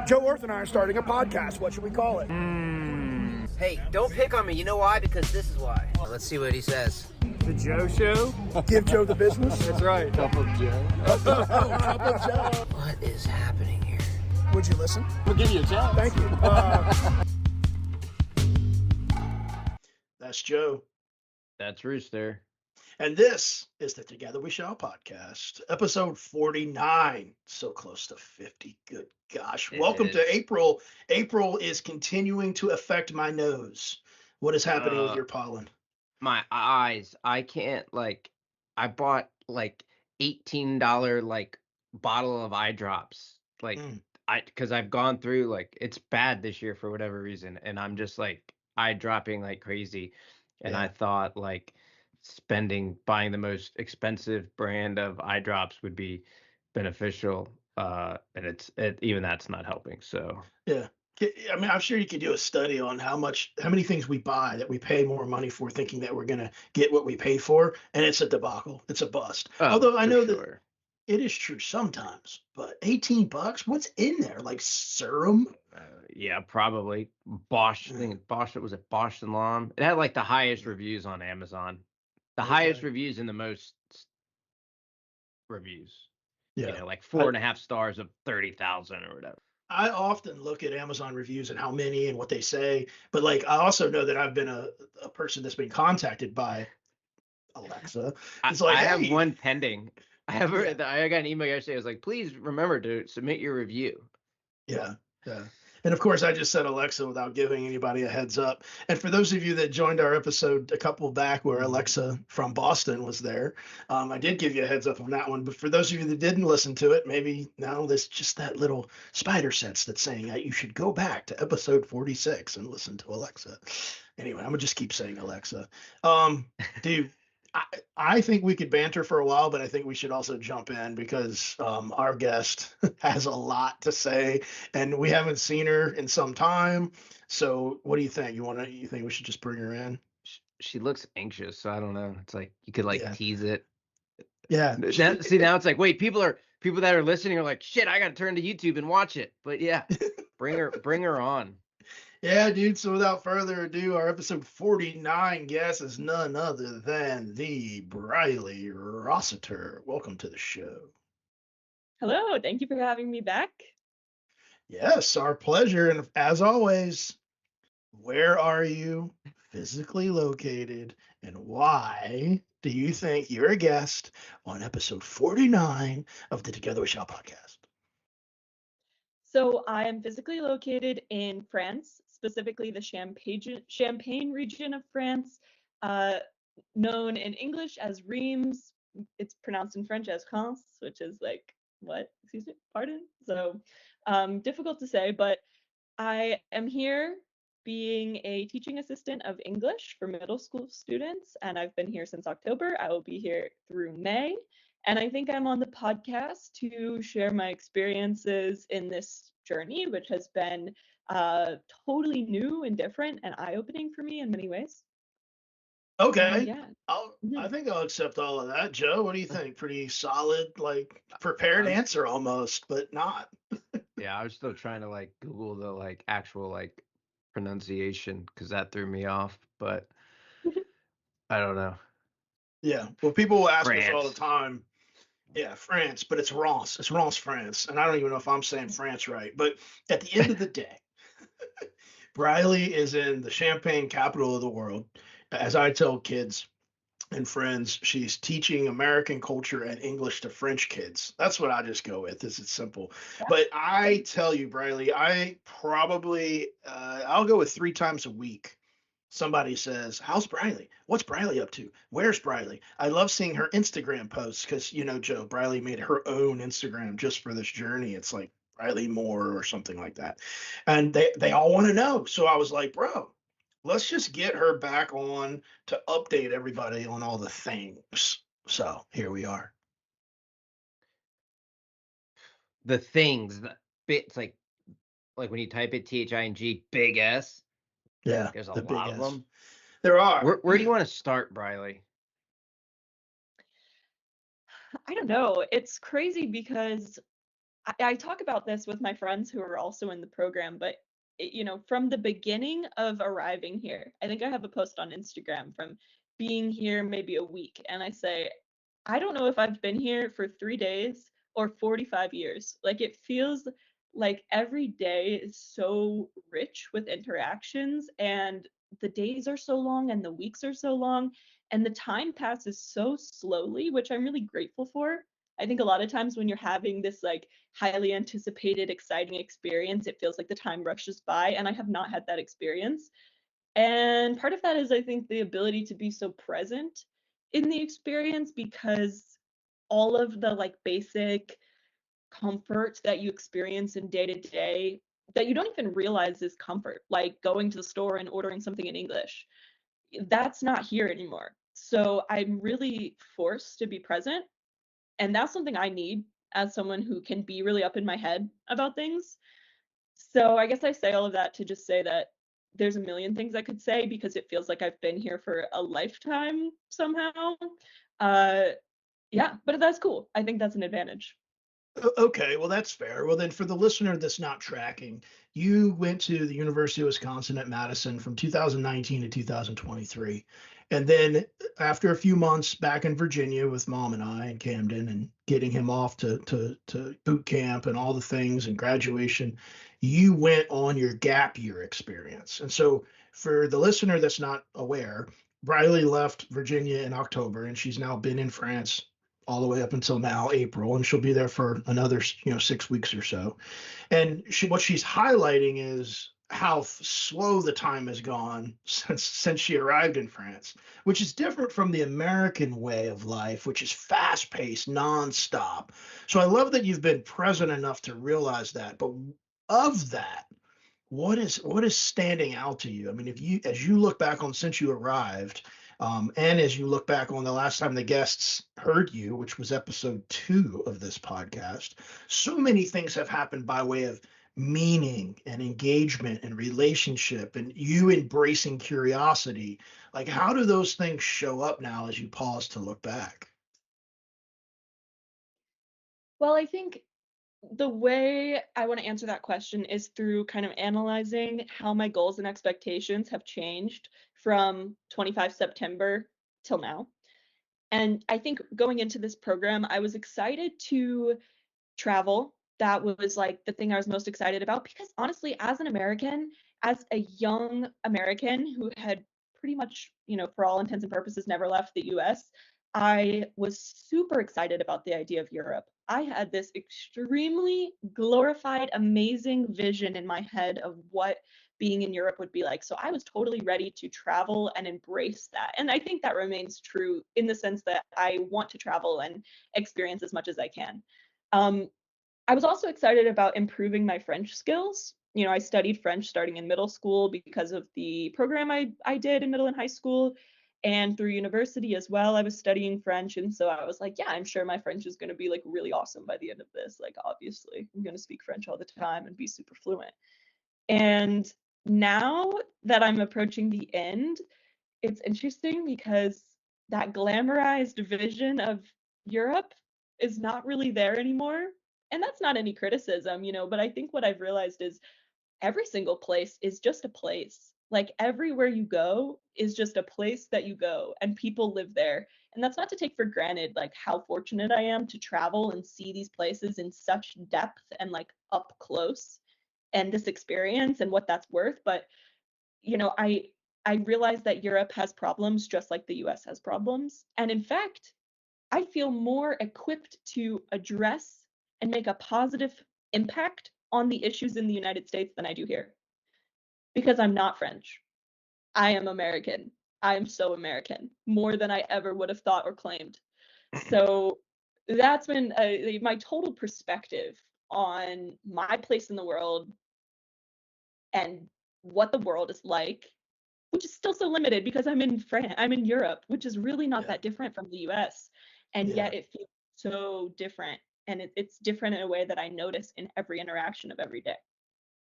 Joe Earth and I are starting a podcast. What should we call it? Hey, don't pick on me. You know why? Because this is why. Let's see what he says. The Joe Show? Give Joe the business? That's right. Cup of Joe. Cup of Joe. What is happening here? Would you listen? We'll give you a chance. Thank you. That's Joe. That's Rooster. And this is the Together We Shall podcast, episode 49. So close to 50. Good gosh. Welcome to April. April is continuing to affect my nose. What is happening with your pollen? My eyes. I can't, I bought $18 bottle of eye drops. Because I've gone through, it's bad this year for whatever reason. And I'm just eye dropping like crazy. And I thought buying the most expensive brand of eye drops would be beneficial, and even that's not helping. So yeah, I mean, I'm sure you could do a study on how many things we buy that we pay more money for, thinking that we're gonna get what we pay for, and it's a debacle. It's a bust. Although I know that it is true sometimes, but $18, what's in there? Like serum? Yeah, probably Bosch. I think Bosch. Was it Bosch and Lomb? It had the highest reviews on Amazon. The highest reviews and the most reviews. Yeah. 4.5 stars of 30,000 or whatever. I often look at Amazon reviews and how many and what they say, but I also know that I've been a person that's been contacted by Alexa. It's I have one pending. I got an email yesterday. I was like, please remember to submit your review. Yeah. Yeah. And of course, I just said Alexa without giving anybody a heads up. And for those of you that joined our episode a couple back where Alexa from Boston was there, I did give you a heads up on that one. But for those of you that didn't listen to it, maybe now there's just that little spider sense that's saying that you should go back to episode 46 and listen to Alexa. Anyway, I'm going to just keep saying Alexa. Dude, I think we could banter for a while, but I think we should also jump in because our guest has a lot to say, and we haven't seen her in some time. So, what do you think? You think we should just bring her in? She looks anxious, so I don't know. It's you could tease it. Yeah. Now it's wait, people that are listening are like, shit, I got to turn to YouTube and watch it. But yeah, bring her on. Yeah, dude. So without further ado, our episode 49 guest is none other than the Briley Rossiter. Welcome to the show. Hello. Thank you for having me back. Yes, our pleasure. And as always, where are you physically located and why do you think you're a guest on episode 49 of the Together We Shall podcast? So I am physically located in France, specifically the Champagne region of France, known in English as Reims. It's pronounced in French as Reims, which is what? Excuse me? Pardon? So difficult to say, but I am here being a teaching assistant of English for middle school students, and I've been here since October. I will be here through May. And I think I'm on the podcast to share my experiences in this journey, which has been totally new and different and eye-opening for me in many ways. Okay. Yeah. I think I'll accept all of that. Joe, what do you think? Pretty solid, prepared answer almost, but not. Yeah, I was still trying to Google the actual pronunciation because that threw me off, but I don't know. Yeah. Well, people will ask France. us all the time. Yeah, France, but it's Reims. It's Reims, France. And I don't even know if I'm saying France right. But at the end of the day, Briley is in the Champagne capital of the world. As I tell kids and friends, she's teaching American culture and English to French kids. That's what I just go with. This is simple. But I tell you, Briley, I probably, I'll go with 3 times a week. Somebody says, how's Briley? What's Briley up to? Where's Briley? I love seeing her Instagram posts because, Joe, Briley made her own Instagram just for this journey. It's like Briley Moore or something like that. And they all want to know. So I was like, bro, let's just get her back on to update everybody on all the things. So here we are. The things, it's like when you type it THING, big S. Yeah, there's a lot of them. There are. Where do you want to start, Briley? I don't know. It's crazy because I talk about this with my friends who are also in the program, but from the beginning of arriving here, I think I have a post on Instagram from being here maybe a week, and I say, I don't know if I've been here for 3 days or 45 years. Like it feels like every day is so rich with interactions, and the days are so long and the weeks are so long, and the time passes so slowly, which I'm really grateful for. I think a lot of times when you're having this like highly anticipated, exciting experience, it feels like the time rushes by, and I have not had that experience. And part of that is, I think, the ability to be so present in the experience, because all of the like basic comfort that you experience in day to day that you don't even realize is comfort, like going to the store and ordering something in English, that's not here anymore. So I'm really forced to be present, and that's something I need as someone who can be really up in my head about things. So I guess I say all of that to just say that there's a million things I could say because it feels like I've been here for a lifetime somehow. Uh, yeah, but that's cool. I think that's an advantage. Okay, well, that's fair. Well, then for the listener that's not tracking, you went to the University of Wisconsin at Madison from 2019 to 2023. And then after a few months back in Virginia with mom and I and Camden and getting him off to boot camp and all the things and graduation, you went on your gap year experience. And so for the listener that's not aware, Briley left Virginia in October and she's now been in France all the way up until now, April, and she'll be there for another 6 weeks or so. And what she's highlighting is how slow the time has gone since she arrived in France, which is different from the American way of life, which is fast paced, nonstop. So I love that you've been present enough to realize that. But of that, what is standing out to you? I mean, if you as you look back on since you arrived, and as you look back on the last time the guests heard you, which was episode 2 of this podcast, so many things have happened by way of meaning and engagement and relationship and you embracing curiosity. Like, how do those things show up now as you pause to look back? Well, I think the way I want to answer that question is through kind of analyzing how my goals and expectations have changed from 25 September till now. And I think going into this program, I was excited to travel. That was like the thing I was most excited about because honestly, as an American, as a young American who had pretty much, for all intents and purposes, never left the US, I was super excited about the idea of Europe. I had this extremely glorified, amazing vision in my head of what being in Europe would be like. So I was totally ready to travel and embrace that. And I think that remains true in the sense that I want to travel and experience as much as I can. Um, I was also excited about improving my French skills. I studied French starting in middle school because of the program I did in middle and high school. And through university as well, I was studying French. And so I was like, yeah, I'm sure my French is going to be like really awesome by the end of this. Like, obviously, I'm going to speak French all the time and be super fluent. And now that I'm approaching the end, it's interesting because that glamorized vision of Europe is not really there anymore. And that's not any criticism, but I think what I've realized is every single place is just a place. Like everywhere you go is just a place that you go and people live there. And that's not to take for granted like how fortunate I am to travel and see these places in such depth and like up close and this experience and what that's worth, but you know, I realize that Europe has problems just like the US has problems. And in fact, I feel more equipped to address and make a positive impact on the issues in the United States than I do here because I'm not French. I am American. I am so American, more than I ever would have thought or claimed. So that's been my total perspective on my place in the world and what the world is like, which is still so limited because I'm in France, I'm in Europe, which is really not Yeah. that different from the US. And Yeah. yet it feels so different. And it's different in a way that I notice in every interaction of every day.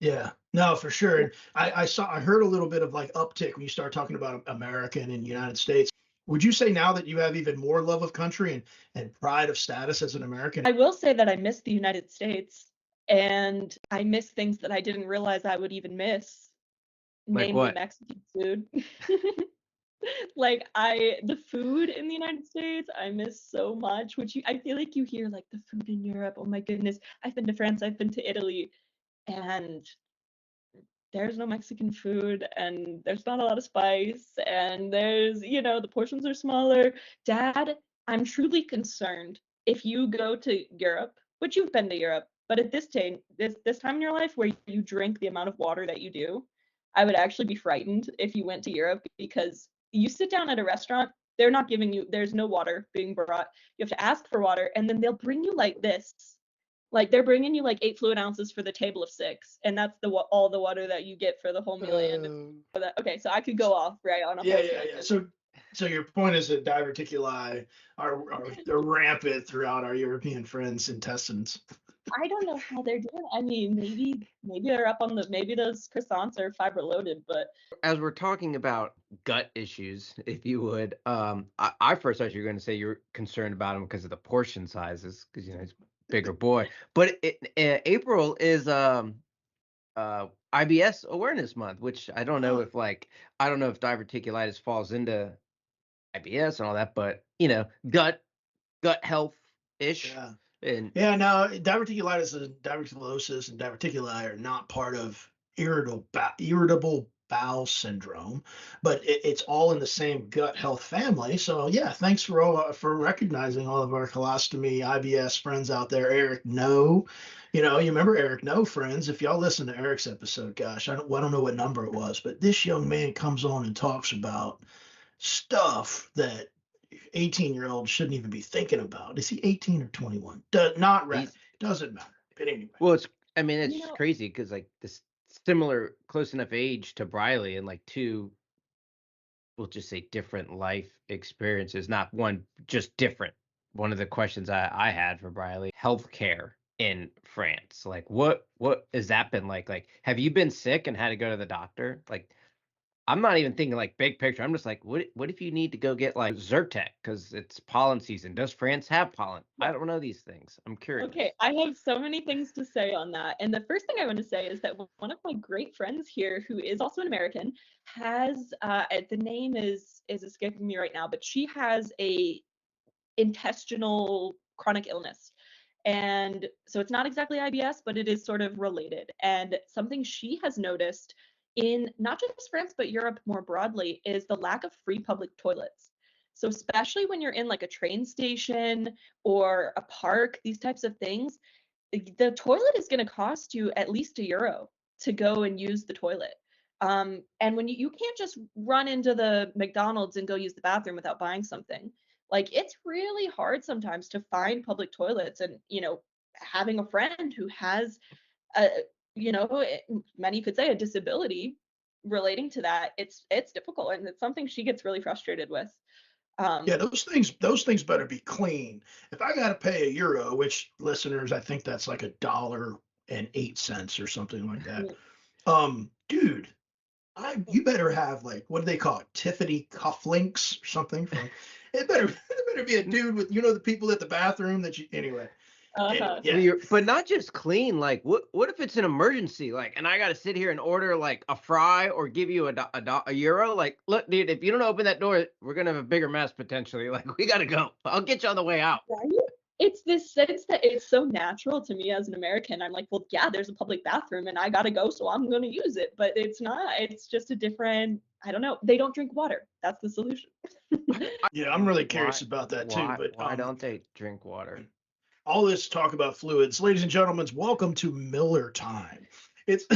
Yeah, no, for sure. Yeah. And I heard a little bit of like uptick when you start talking about American and United States. Would you say now that you have even more love of country and pride of status as an American? I will say that I miss the United States. and I miss things that I didn't realize I would even miss, Like namely what? Mexican food. The food in the United States, I miss so much, which I feel like you hear like the food in Europe. Oh my goodness. I've been to France, I've been to Italy, and there's no Mexican food, and there's not a lot of spice, and the portions are smaller. Dad, I'm truly concerned if you go to Europe, which you've been to Europe, but at this time in your life where you drink the amount of water that you do, I would actually be frightened if you went to Europe, because you sit down at a restaurant, they're not giving you, there's no water being brought. You have to ask for water, and then they'll bring you like this. Like they're bringing you like 8 fluid ounces for the table of 6, and that's all the water that you get for the whole meal. Okay, so I could go off right on a whole tangent. So your point is that diverticuli are rampant throughout our European friends' intestines. I don't know how they're doing. I mean, maybe they're up on maybe those croissants are fiber loaded, but As we're talking about gut issues, if you would, I first thought you were going to say you're concerned about him because of the portion sizes, because he's a bigger boy. But April is IBS Awareness Month, which I don't know if diverticulitis falls into IBS and all that, but gut health ish. Yeah. And No, diverticulitis and diverticulosis and diverticuli are not part of irritable bowel syndrome, but it's all in the same gut health family. So yeah, thanks for recognizing all of our colostomy IBS friends out there. Eric No, you remember Eric No, friends. If y'all listen to Eric's episode, gosh, I don't know what number it was, but this young man comes on and talks about stuff that 18-year-olds shouldn't even be thinking about. Is he 18 or 21? Not right. Doesn't matter. But anyway. Well, it's crazy because like this similar, close enough age to Briley, and like two, we'll just say different life experiences, not one, just different. One of the questions I had for Briley, healthcare in France. Like what has that been like? Like, have you been sick and had to go to the doctor? Like, I'm not even thinking like big picture. I'm just like, what if you need to go get like Zyrtec because it's pollen season? Does France have pollen? I don't know these things. I'm curious. Okay, I have so many things to say on that. And the first thing I want to say is that one of my great friends here, who is also an American, has the name is escaping me right now, but she has a intestinal chronic illness. And so it's not exactly IBS, but it is sort of related. And something she has noticed in not just France, but Europe more broadly, is the lack of free public toilets. So especially when you're in like a train station or a park, these types of things, the toilet is going to cost you at least €1 to go and use the toilet. And when you can't just run into the McDonald's and go use the bathroom without buying something. Like it's really hard sometimes to find public toilets, and having a friend who has a many could say a disability relating to that, it's difficult, and it's something she gets really frustrated with. Yeah, those things better be clean. If I gotta pay €1, which listeners, I think that's like $1.08 or something like that. Dude, you better have like, what do they call it? Tiffany cufflinks or something from it better be a dude with the people at the bathroom that you anyway. Yeah. But not just clean. Like, what if it's an emergency? Like, and I got to sit here and order like a fry or give you a euro? Like, look, dude, if you don't open that door, we're gonna have a bigger mess potentially. Like, we gotta go. I'll get you on the way out. Right? It's this sense that it's so natural to me as an American. I'm like, well, yeah, there's a public bathroom and I gotta go, so I'm gonna use it. But it's not. It's just a different. I don't know. They don't drink water. That's the solution. Yeah, I'm really curious about that too. But why don't they drink water? All this talk about fluids, ladies and gentlemen, welcome to Miller Time. It's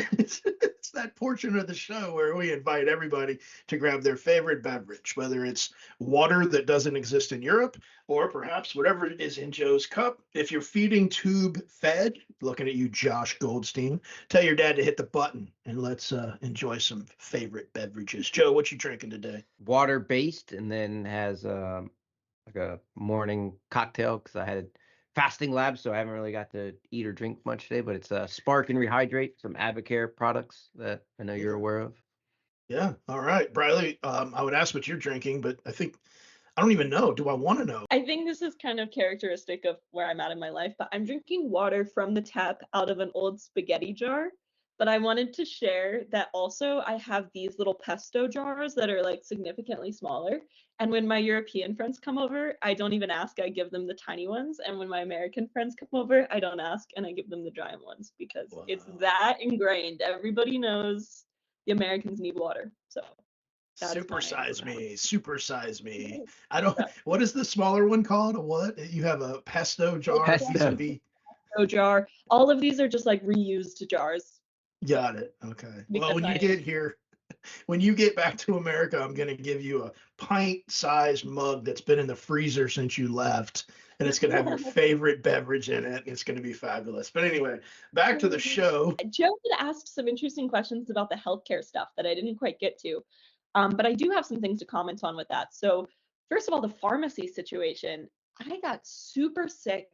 that portion of the show where we invite everybody to grab their favorite beverage, whether it's water that doesn't exist in Europe or perhaps whatever it is in Joe's cup. If you're feeding tube fed, looking at you, Josh Goldstein, tell your dad to hit the button and let's enjoy some favorite beverages. Joe, what you drinking today? Water based, and then has like a morning cocktail because I had fasting lab, so I haven't really got to eat or drink much today, but it's Spark and Rehydrate, some Advocare products that I know you're aware of. Yeah. All right. Briley, I would ask what you're drinking, but I think I don't even know. Do I want to know? I think this is kind of characteristic of where I'm at in my life, but I'm drinking water from the tap out of an old spaghetti jar. But I wanted to share that also I have these little pesto jars that are like significantly smaller. And when my European friends come over, I don't even ask, I give them the tiny ones. And when my American friends come over, I don't ask and I give them the giant ones because it's that ingrained. Everybody knows the Americans need water. So that is Supersize my me, supersize me. I don't. What is the smaller one called? What you have a pesto jar, Pesto. vis-a-vis. jar. All of these are just like reused jars. Got it. Okay. Well, Because when you I get here, when you get back to America, I'm gonna give you a pint-sized mug that's been in the freezer since you left, and it's gonna have your favorite beverage in it. It's gonna be fabulous. But anyway, back to the show. Joe had asked some interesting questions about the healthcare stuff that I didn't quite get to. But I do have some things to comment on with that. So, first of all, the pharmacy situation. I got super sick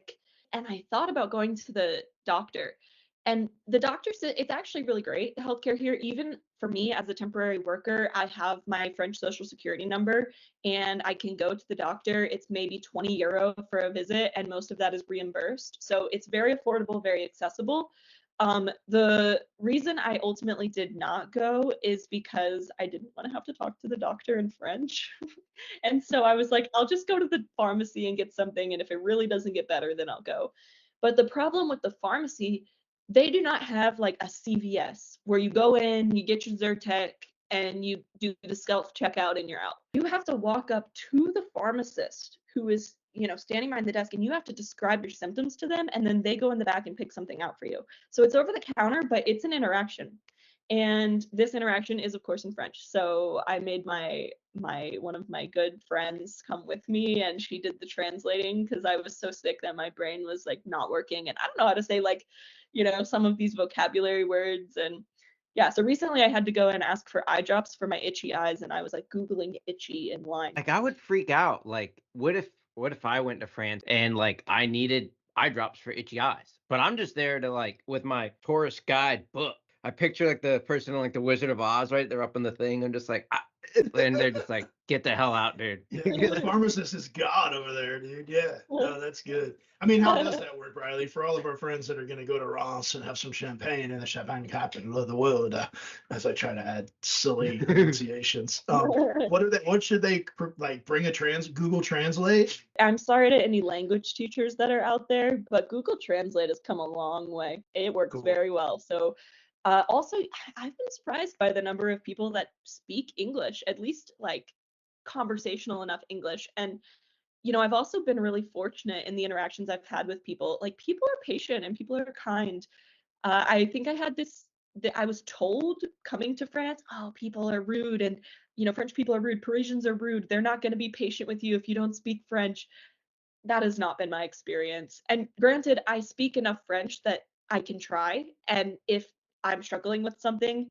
and I thought about going to the doctor. And the doctor said it's actually really great, the healthcare here. Even for me as a temporary worker, I have my French social security number and I can go to the doctor. It's maybe 20 euro for a visit, and most of that is reimbursed. So it's very affordable, very accessible. The reason I ultimately did not go is because I didn't want to have to talk to the doctor in French. And so I was like, I'll just go to the pharmacy and get something. And if it really doesn't get better, then I'll go. But the problem with the pharmacy, they do not have like a CVS where you go in, you get your Zyrtec, and you do the self checkout and you're out. You have to walk up to the pharmacist who is, standing behind the desk, and you have to describe your symptoms to them, and then they go in the back and pick something out for you. So it's over the counter, but it's an interaction. And this interaction is of course in French. So I made my one of my good friends come with me, and she did the translating because I was so sick that my brain was like not working, and I don't know how to say like, some of these vocabulary words. And yeah, so recently I had to go and ask for eye drops for my itchy eyes, and I was like Googling itchy in line. Like I would freak out. Like, what if I went to France and like I needed eye drops for itchy eyes? But I'm just there to like with my tourist guide book. I picture like the person in like the Wizard of Oz, right? They're up in the thing. I'm just like, and they're just like, get the hell out, dude. Yeah, the pharmacist is God over there, dude. Yeah, no, that's good. I mean, how does that work, Riley? For all of our friends that are going to go to Ross and have some champagne in the champagne capital of the world, as I try to add silly pronunciations, what should they like? Bring a Google Translate? I'm sorry to any language teachers that are out there, but Google Translate has come a long way. It works Cool. very well. So also, I've been surprised by the number of people that speak English, at least like conversational enough English. And I've also been really fortunate in the interactions I've had with people. Like, people are patient and people are kind. I think I had this that I was told coming to France, oh, people are rude, and French people are rude, Parisians are rude. They're not going to be patient with you if you don't speak French. That has not been my experience. And granted, I speak enough French that I can try. And if I'm struggling with something,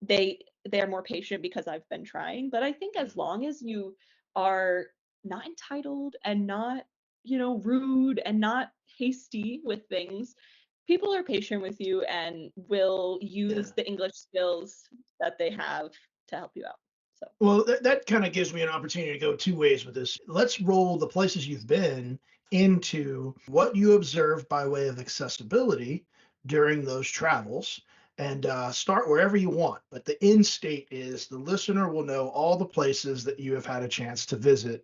they're more patient because I've been trying. But I think as long as you are not entitled and not, rude and not hasty with things, people are patient with you and will use the English skills that they have to help you out. So. Well, that kind of gives me an opportunity to go two ways with this. Let's roll the places you've been into what you observed by way of accessibility during those travels, and start wherever you want. But the end state is the listener will know all the places that you have had a chance to visit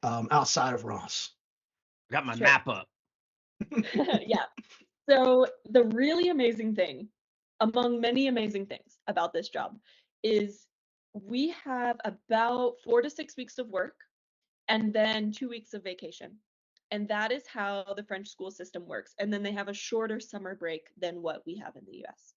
outside of Ross. Got my map up. Yeah. So the really amazing thing, among many amazing things about this job, is we have about 4 to 6 weeks of work and then 2 weeks of vacation. And that is how the French school system works. And then they have a shorter summer break than what we have in the US.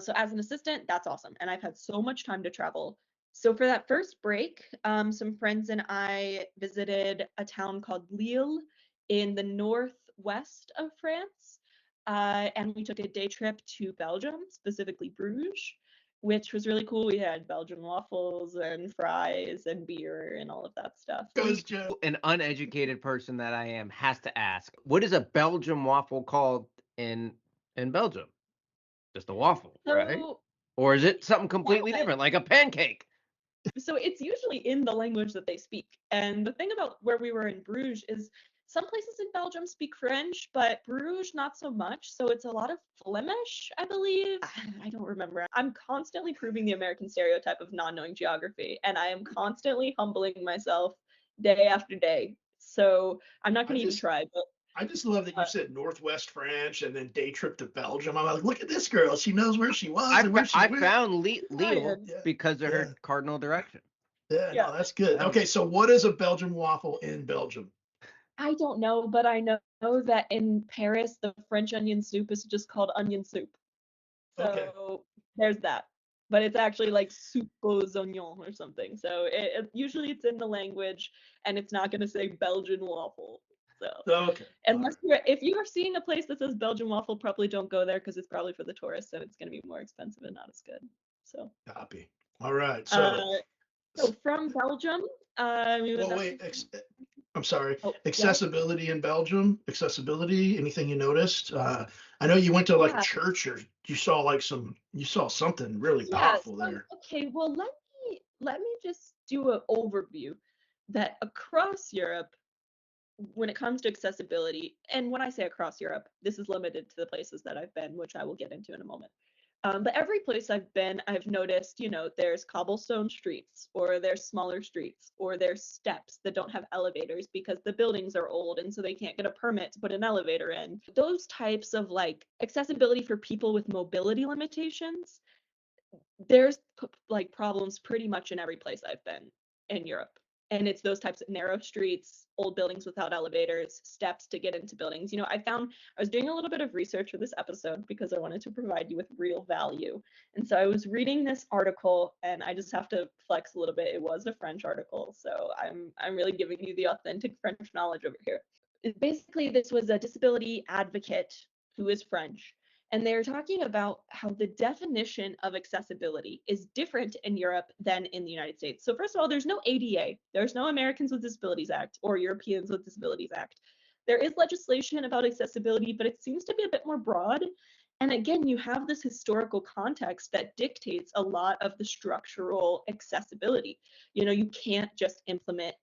So as an assistant, that's awesome. And I've had so much time to travel. So for that first break, some friends and I visited a town called Lille in the northwest of France. And we took a day trip to Belgium, specifically Bruges, which was really cool. We had Belgian waffles and fries and beer and all of that stuff. An uneducated person that I am has to ask, what is a Belgian waffle called in Belgium? Just a waffle, right? Or is it something completely different, like a pancake? So it's usually in the language that they speak. And the thing about where we were in Bruges is some places in Belgium speak French, but Bruges not so much. So it's a lot of Flemish, I believe. I don't remember. I'm constantly proving the American stereotype of not knowing geography, and I am constantly humbling myself day after day. So I'm not I going to even just try, but I just love that you said Northwest French and then day trip to Belgium. I'm like, look at this girl. She knows where she was and where she I went. found Lille Ryan, Yeah, because of yeah, her cardinal direction. yeah. yeah, No, that's good. Um, Okay, so what is a Belgian waffle in Belgium? I don't know, but I know that in Paris, the French onion soup is just called onion soup. Okay, So there's that. But it's actually like soup aux oignons or something. So usually it's in the language and it's not going to say Belgian waffle. So okay, all unless right. if you are seeing a place that says Belgian waffle, probably don't go there because it's probably for the tourists and it's going to be more expensive and not as good. So, Copy. All right. uh, So, so from Belgium, I mean, well, that's wait. I'm sorry. oh yeah, Accessibility in Belgium. Accessibility. Anything you noticed? I know you went to like a yeah. church or you saw like you saw something really Yeah, powerful so there. okay, well let me just do an overview that across Europe, when it comes to accessibility, and when I say across Europe, this is limited to the places that I've been, which I will get into in a moment. But every place I've been, I've noticed, there's cobblestone streets, or there's smaller streets, or there's steps that don't have elevators because the buildings are old and so they can't get a permit to put an elevator in. Those types of like accessibility for people with mobility limitations, there's like problems pretty much in every place I've been in Europe. And it's those types of narrow streets, old buildings without elevators, steps to get into buildings. I was doing a little bit of research for this episode because I wanted to provide you with real value. And so I was reading this article, and I just have to flex a little bit. It was a French article, so I'm really giving you the authentic French knowledge over here. Basically, this was a disability advocate who is French, and they're talking about how the definition of accessibility is different in Europe than in the United States. So first of all, there's no ADA. There's no Americans with Disabilities Act or Europeans with Disabilities Act. There is legislation about accessibility, but it seems to be a bit more broad. And again, you have this historical context that dictates a lot of the structural accessibility. You can't just implement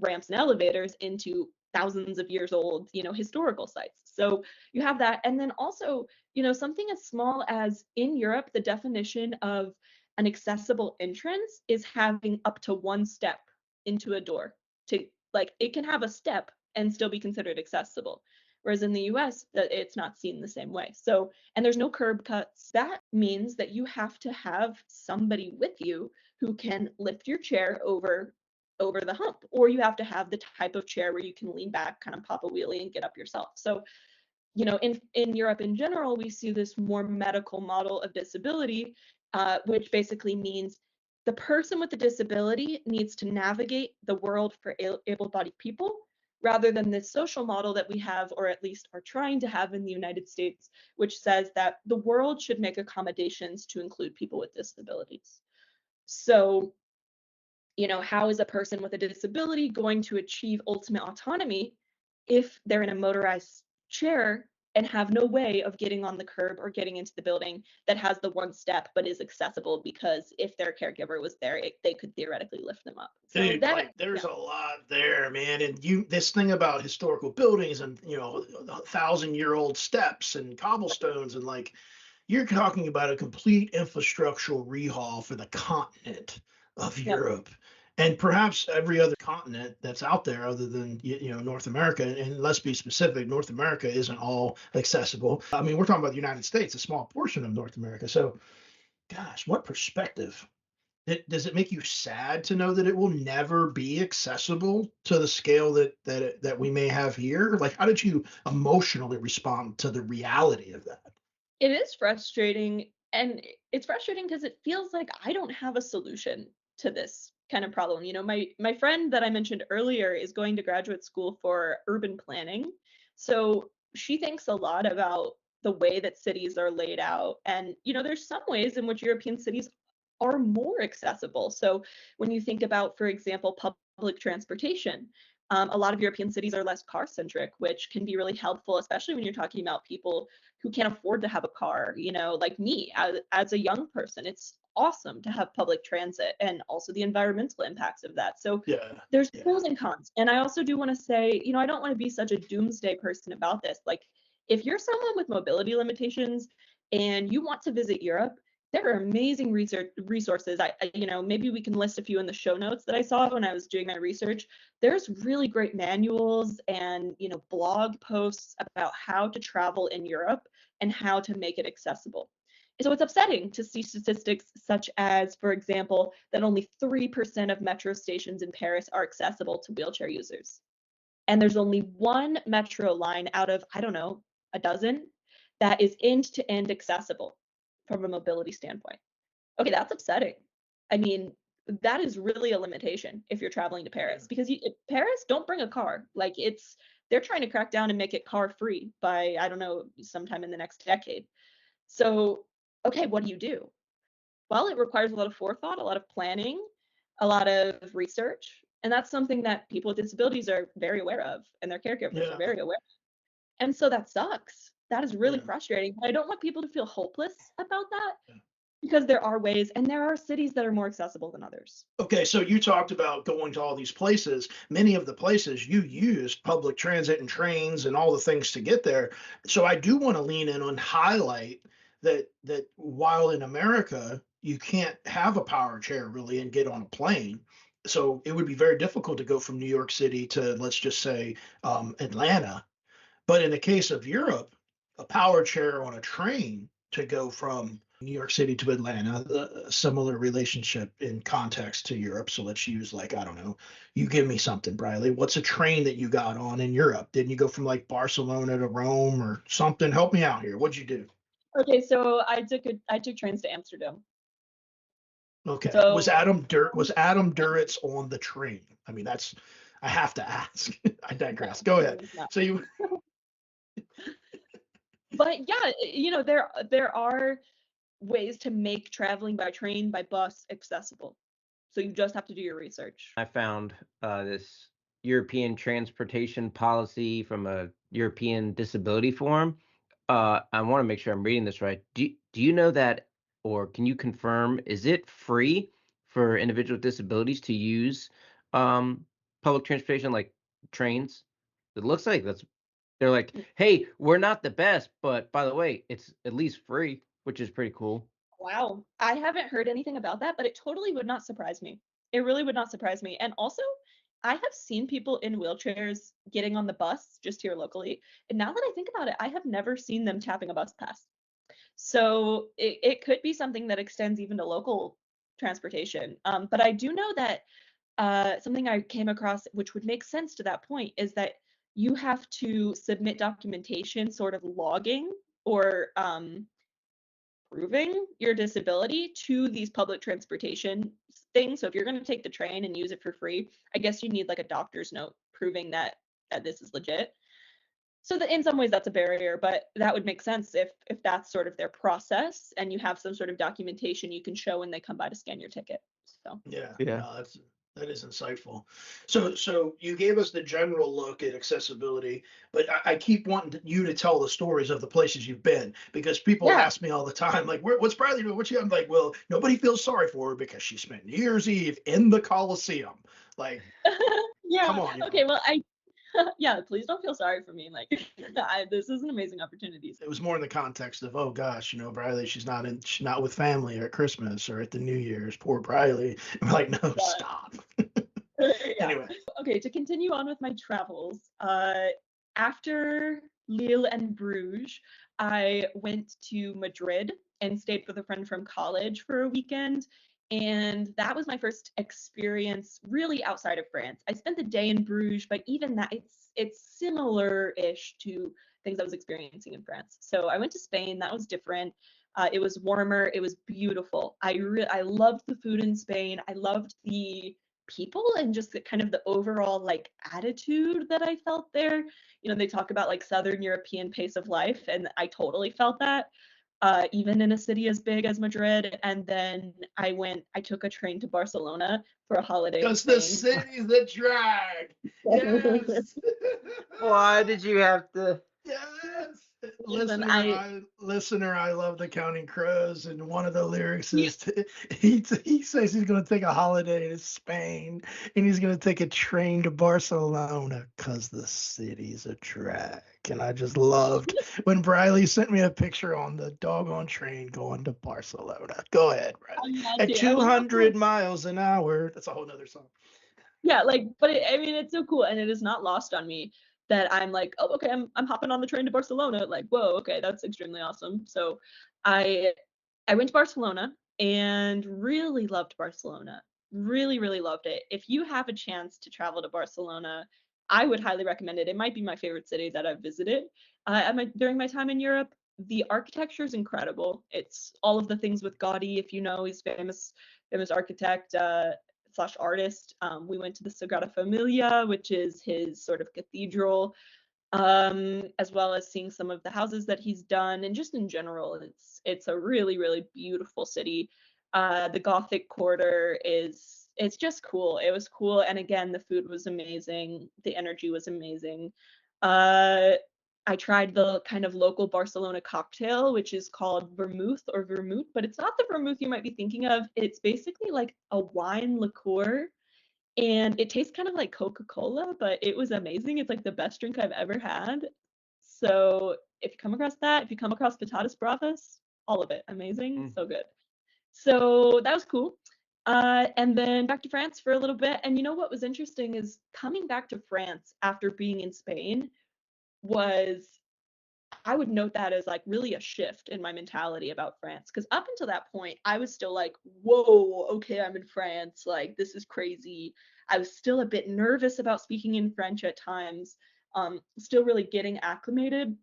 ramps and elevators into thousands of years old, historical sites. So you have that. And then also, something as small as in Europe, the definition of an accessible entrance is having up to one step into a door. To like, it can have a step and still be considered accessible. Whereas in the US, it's not seen the same way. So, and there's no curb cuts. That means that you have to have somebody with you who can lift your chair over the hump, or you have to have the type of chair where you can lean back, kind of pop a wheelie and get up yourself. So in Europe in general, we see this more medical model of disability, which basically means the person with the disability needs to navigate the world for able-bodied people, rather than this social model that we have, or at least are trying to have in the United States, which says that the world should make accommodations to include people with disabilities. So how is a person with a disability going to achieve ultimate autonomy if they're in a motorized chair and have no way of getting on the curb or getting into the building that has the one step but is accessible, because if their caregiver was there, they could theoretically lift them up. So Dude, that, like yeah, there's a lot there, man. And this thing about historical buildings and 1,000-year-old steps and cobblestones and like you're talking about a complete infrastructural rehaul for the continent of yeah, Europe and perhaps every other continent that's out there other than North America. And let's be specific, North America isn't all accessible. I mean, we're talking about the United States, a small portion of North America. So, gosh, what perspective. Does it make you sad to know that it will never be accessible to the scale that we may have here? Like, how did you emotionally respond to the reality of that? it is frustrating. And it's frustrating because it feels like I don't have a solution to this kind of problem. My friend that I mentioned earlier is going to graduate school for urban planning. So she thinks a lot about the way that cities are laid out. And, there's some ways in which European cities are more accessible. So when you think about, for example, public transportation, A lot of European cities are less car centric, which can be really helpful, especially when you're talking about people who can't afford to have a car, like me as a young person. It's awesome to have public transit and also the environmental impacts of that. So Yeah. there's Yeah. pros and cons. And I also do want to say, I don't want to be such a doomsday person about this. Like, if you're someone with mobility limitations and you want to visit Europe, there are amazing resources. Maybe we can list a few in the show notes that I saw when I was doing my research. There's really great manuals and, blog posts about how to travel in Europe and how to make it accessible. So it's upsetting to see statistics such as, for example, that only 3% of metro stations in Paris are accessible to wheelchair users. And there's only one metro line out of, I don't know, a dozen that is end-to-end accessible from a mobility standpoint. Okay, that's upsetting. I mean, that is really a limitation if you're traveling to Paris, because Paris, don't bring a car. Like, they're trying to crack down and make it car free by, I don't know, sometime in the next decade. So, okay, what do you do? Well, it requires a lot of forethought, a lot of planning, a lot of research, and that's something that people with disabilities are very aware of, and their caregivers are very aware of. And so that sucks. That is really frustrating. But I don't want people to feel hopeless about that, because there are ways, and there are cities that are more accessible than others. Okay, so you talked about going to all these places. Many of the places you use public transit and trains and all the things to get there. So I do want to lean in and highlight that while in America you can't have a power chair really and get on a plane. So it would be very difficult to go from New York City to, let's just say, Atlanta. But in the case of Europe, a power chair on a train to go from New York City to Atlanta, a similar relationship in context to Europe. So let's use, like, I don't know, you give me something, Briley. What's a train that you got on in Europe? Didn't you go from like Barcelona to Rome or something? Help me out here. What'd you do? Okay, so I took trains to Amsterdam. Okay. So Was Adam Duritz on the train? I mean, I have to ask. I digress. Go ahead. So you but yeah, there are ways to make traveling by train, by bus accessible. So you just have to do your research. I found this European transportation policy from a European Disability Forum. I want to make sure I'm reading this right. Do you know that, or can you confirm, is it free for individuals with disabilities to use public transportation like trains? It looks like they're like, hey, we're not the best, but by the way, it's at least free, which is pretty cool. Wow. I haven't heard anything about that, but it totally would not surprise me. It really would not surprise me. And also, I have seen people in wheelchairs getting on the bus just here locally. And now that I think about it, I have never seen them tapping a bus pass. So it could be something that extends even to local transportation. But I do know that something I came across, which would make sense to that point, is that you have to submit documentation, sort of logging or proving your disability to these public transportation things. So if you're going to take the train and use it for free, I guess you need like a doctor's note proving that this is legit. So that in some ways that's a barrier, but that would make sense if that's sort of their process and you have some sort of documentation you can show when they come by to scan your ticket. So Yeah, Yeah. no, that is insightful. So you gave us the general look at accessibility, but I keep wanting you to tell the stories of the places you've been, because people yeah. ask me all the time, like, what's Bradley doing? I'm like, well, nobody feels sorry for her because she spent New Year's Eve in the Colosseum. Like, Yeah. come on, Okay, well, yeah, please don't feel sorry for me. Like, this is an amazing opportunity. It was more in the context of, oh gosh, Briley, she's not with family at Christmas or at the New Year's. Poor Briley. I'm like, no, stop. Yeah. Anyway. Okay, to continue on with my travels, after Lille and Bruges, I went to Madrid and stayed with a friend from college for a weekend. And that was my first experience really outside of France. I spent the day in Bruges, but even that, it's similar-ish to things I was experiencing in France. So I went to Spain. That was different. It was warmer. It was beautiful. I loved the food in Spain. I loved the people and just the overall like attitude that I felt there. They talk about like Southern European pace of life, and I totally felt that. even in a city as big as Madrid. And then I took a train to Barcelona for a holiday in Because the Spain. city's a drag. Yes. Why did you have to? Yes. Listen, Listener, I love the Counting Crows, and one of the lyrics is he says he's going to take a holiday to Spain, and he's going to take a train to Barcelona because the city's a drag. And I just loved when Briley sent me a picture on the doggone train going to Barcelona. Go ahead, Briley. At 200 miles an hour. That's a whole nother song. Yeah, like, but I mean, it's so cool, and it is not lost on me that I'm like, oh, okay, I'm hopping on the train to Barcelona. Like, whoa, okay, that's extremely awesome. So, I went to Barcelona and really loved Barcelona. Really, really loved it. If you have a chance to travel to Barcelona, I would highly recommend it. It might be my favorite city that I've visited. During my time in Europe, the architecture is incredible. It's all of the things with Gaudi, if you know, he's famous architect. Slash artist. We went to the Sagrada Familia, which is his sort of cathedral, as well as seeing some of the houses that he's done, and just in general, it's a really, really beautiful city. The Gothic Quarter it's just cool. It was cool, and again, the food was amazing. The energy was amazing. Uh, I tried the kind of local Barcelona cocktail, which is called vermouth or vermouth, but it's not the vermouth you might be thinking of. It's basically like a wine liqueur, and it tastes kind of like Coca-Cola, but it was amazing. It's like the best drink I've ever had. So if you come across that, if you come across patatas bravas, all of it, amazing, so good. So that was cool. And then back to France for a little bit. And you know what was interesting is coming back to France after being in Spain was, I would note that as like really a shift in my mentality about France. Because up until that point, I was still like, whoa, okay, I'm in France. Like, this is crazy. I was still a bit nervous about speaking in French at times, still really getting acclimated.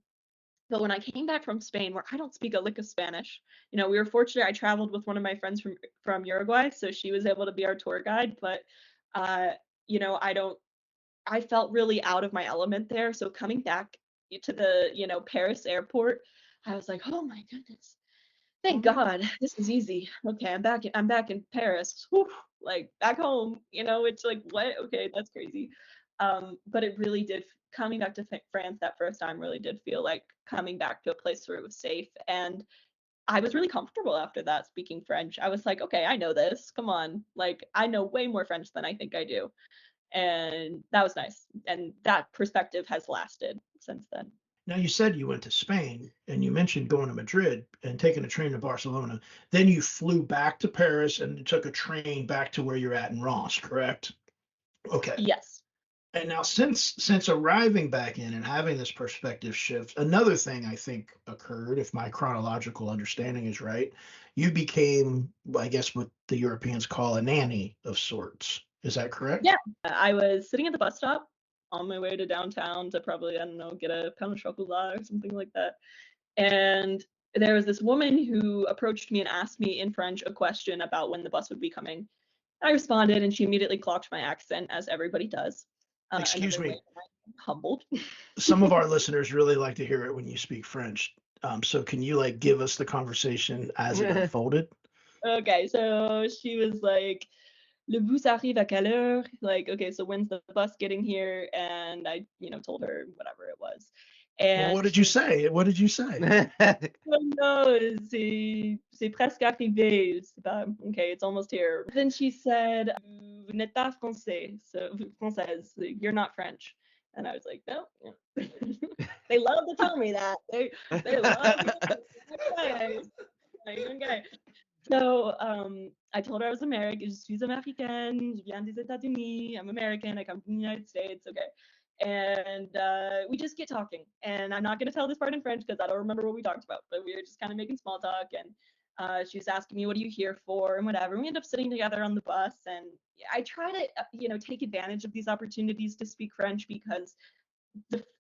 But when I came back from Spain, where I don't speak a lick of Spanish, we were fortunate. I traveled with one of my friends from Uruguay, so she was able to be our tour guide. But uh, I don't. I felt really out of my element there. So coming back to the Paris airport, I was like, oh my goodness, thank God, this is easy. Okay, I'm back in Paris. Whew, like back home. It's like, what? Okay, that's crazy. But it really did, coming back to France that first time really did feel like coming back to a place where it was safe, and I was really comfortable after that speaking French. I was like, okay, I know this. Come on, like I know way more French than I think I do, and that was nice. And that perspective has lasted since then. Now, you said you went to Spain, and you mentioned going to Madrid and taking a train to Barcelona. Then you flew back to Paris and took a train back to where you're at in Ross, correct? Okay. Yes. And now, since arriving back in and having this perspective shift, another thing I think occurred, if my chronological understanding is right, you became, I guess, what the Europeans call a nanny of sorts. Is that correct? Yeah. I was sitting at the bus stop on my way to downtown to probably, I don't know, get a pain au chocolat or something like that. And there was this woman who approached me and asked me in French a question about when the bus would be coming. I responded, and she immediately clocked my accent, as everybody does. Excuse me. Humbled. Some of our listeners really like to hear it when you speak French. So can you give us the conversation as it unfolded? Okay, so she was like, "Le bus arrive à quelle heure?" Like, okay, so when's the bus getting here? And I, told her whatever it was. And well, what did you say? What did you say? Oh no, c'est presque arrivé. Okay, it's almost here. Then she said, "Vous n'êtes pas français, so française. You're not French." And I was like, no. They love to tell me that. They love to okay. Okay. So I told her I was American. Je suis américaine. Je viens des États-Unis. I'm American. I come from the United States. Okay. And we just get talking. And I'm not going to tell this part in French because I don't remember what we talked about. But we were just kind of making small talk. And she was asking me, what are you here for? And whatever. And we ended up sitting together on the bus. And I try to, take advantage of these opportunities to speak French because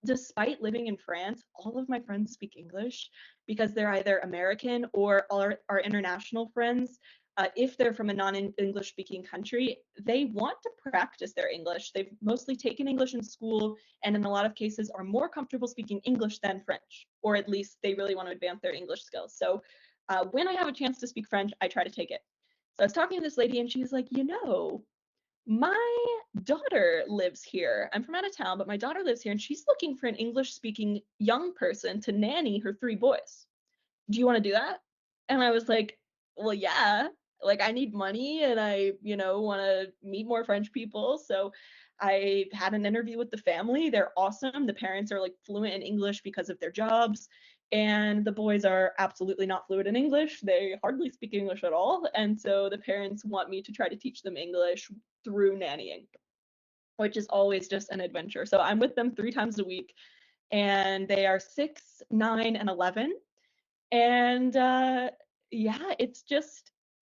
despite living in France, all of my friends speak English because they're either American or our international friends. If they're from a non-English speaking country, they want to practice their English. They've mostly taken English in school, and in a lot of cases are more comfortable speaking English than French, or at least they really want to advance their English skills. So when I have a chance to speak French, I try to take it. So I was talking to this lady, and she was like, my daughter lives here. I'm from out of town, but my daughter lives here, and she's looking for an English-speaking young person to nanny her 3 boys. Do you want to do that? And I was like, well, yeah. Like, I need money, and I, want to meet more French people. So I had an interview with the family. They're awesome. The parents are like fluent in English because of their jobs. And the boys are absolutely not fluent in English. They hardly speak English at all. And so the parents want me to try to teach them English through nannying, which is always just an adventure. So I'm with them 3 times a week, and they are 6, 9, and 11. And yeah,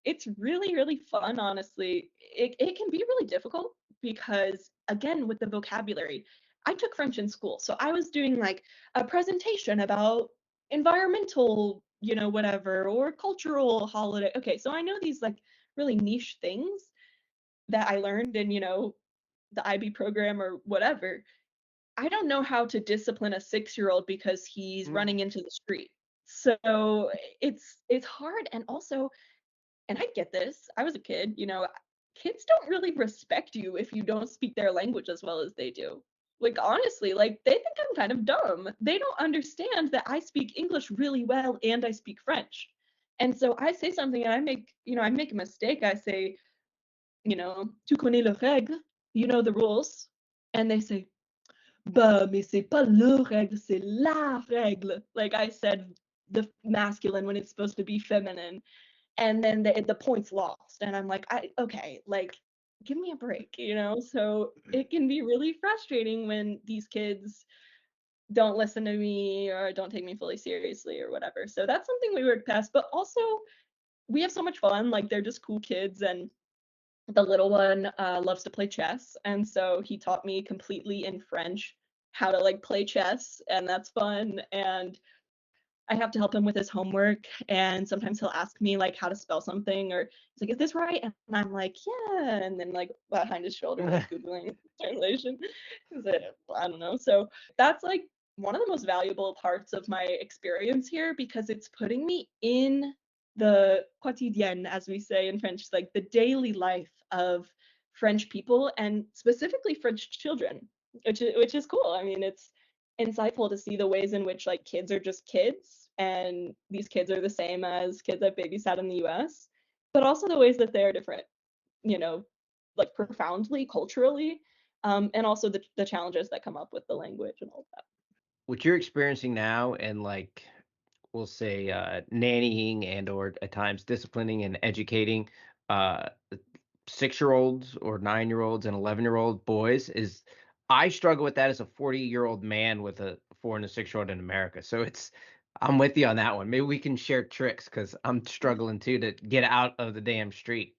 it's really, really fun, honestly. It can be really difficult because, again, with the vocabulary, I took French in school. So I was doing like a presentation about environmental, whatever, or cultural holiday. Okay, so I know these like really niche things that I learned in, the IB program or whatever. I don't know how to discipline a 6-year-old because he's running into the street. So it's hard. And also, and I get this, I was a kid, kids don't really respect you if you don't speak their language as well as they do. Like, honestly, like, they think I'm kind of dumb. They don't understand that I speak English really well and I speak French. And so I say something and I make a mistake. I say, tu connais le règle, you know the rules. And they say, bah, mais c'est pas le règle, c'est la règle. Like, I said the masculine when it's supposed to be feminine. And then the point's lost. And I'm like, okay, like, give me a break, So it can be really frustrating when these kids don't listen to me or don't take me fully seriously or whatever. So that's something we work past. But also, we have so much fun. Like, they're just cool kids. And the little one loves to play chess, and so he taught me completely in French how to like play chess, and that's fun. And I have to help him with his homework, and sometimes he'll ask me like how to spell something, or he's like, "Is this right?" And I'm like, "Yeah," and then like behind his shoulder, like googling translation. 'Cause I don't know. So that's like one of the most valuable parts of my experience here because it's putting me in the quotidien, as we say in French, like the daily life of French people and specifically French children, which is cool. I mean, it's insightful to see the ways in which like kids are just kids and these kids are the same as kids I've babysat in the US, but also the ways that they're different, you know, like profoundly culturally, and also the challenges that come up with the language and all that. What you're experiencing now and like we'll say nannying and or at times disciplining and educating uh 6-year-olds or 9-year-olds and 11-year-old boys is I struggle with that as a 40-year-old man with a 4 and a 6-year-old in America. So I'm with you on that one. Maybe we can share tricks because I'm struggling too to get out of the damn street.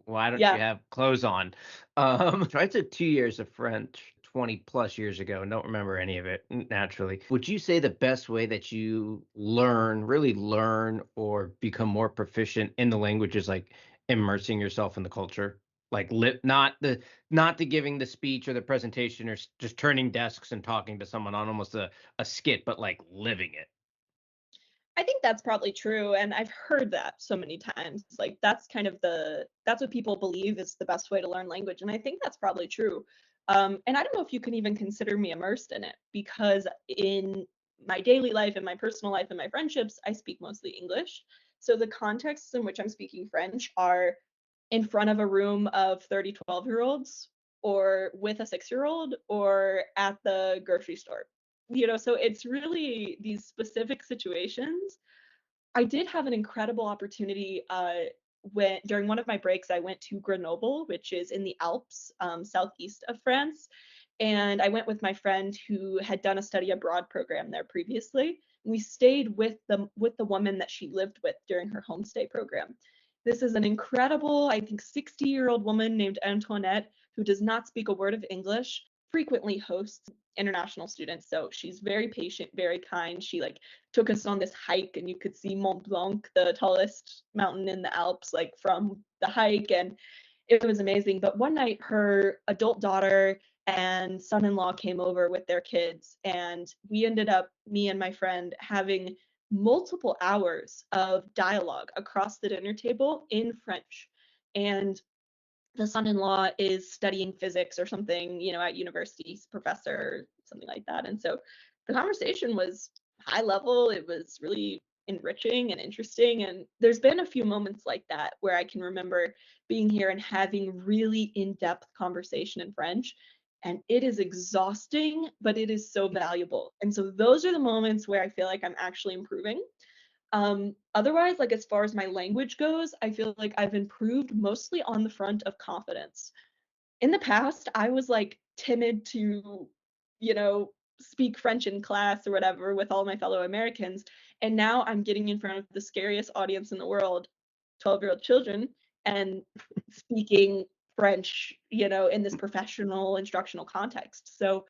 Why don't you Yeah. have clothes on? So I took 2 years of French 20 plus years ago and don't remember any of it naturally. Would you say the best way that you really learn or become more proficient in the language is like immersing yourself in the culture? Like not the giving the speech or the presentation or just turning desks and talking to someone on almost a skit, but like living it. I think that's probably true, and I've heard that so many times. Like that's what people believe is the best way to learn language, and I think that's probably true. And I don't know if you can even consider me immersed in it because in my daily life, in my personal life, in my friendships, I speak mostly English. So the contexts in which I'm speaking French are in front of a room of 30, 12-year-olds, or with a 6-year-old, or at the grocery store. So it's really these specific situations. I did have an incredible opportunity when during one of my breaks, I went to Grenoble, which is in the Alps, southeast of France. And I went with my friend who had done a study abroad program there previously. We stayed with the woman that she lived with during her homestay program. This is an incredible, I think, 60-year-old woman named Antoinette who does not speak a word of English, frequently hosts international students, so she's very patient, very kind. She like took us on this hike, and you could see Mont Blanc, the tallest mountain in the Alps, like from the hike, and it was amazing. But one night, her adult daughter and son-in-law came over with their kids, and we ended up, me and my friend, having multiple hours of dialogue across the dinner table in French. And the son-in-law is studying physics or something, at university, he's a professor or something like that. And so the conversation was high level. It was really enriching and interesting. And there's been a few moments like that where I can remember being here and having really in-depth conversation in French. And it is exhausting, but it is so valuable. And so those are the moments where I feel like I'm actually improving. Otherwise, like as far as my language goes, I feel like I've improved mostly on the front of confidence. In the past, I was like timid to, speak French in class or whatever with all my fellow Americans. And now I'm getting in front of the scariest audience in the world, 12-year-old children, and speaking French, in this professional instructional context. So,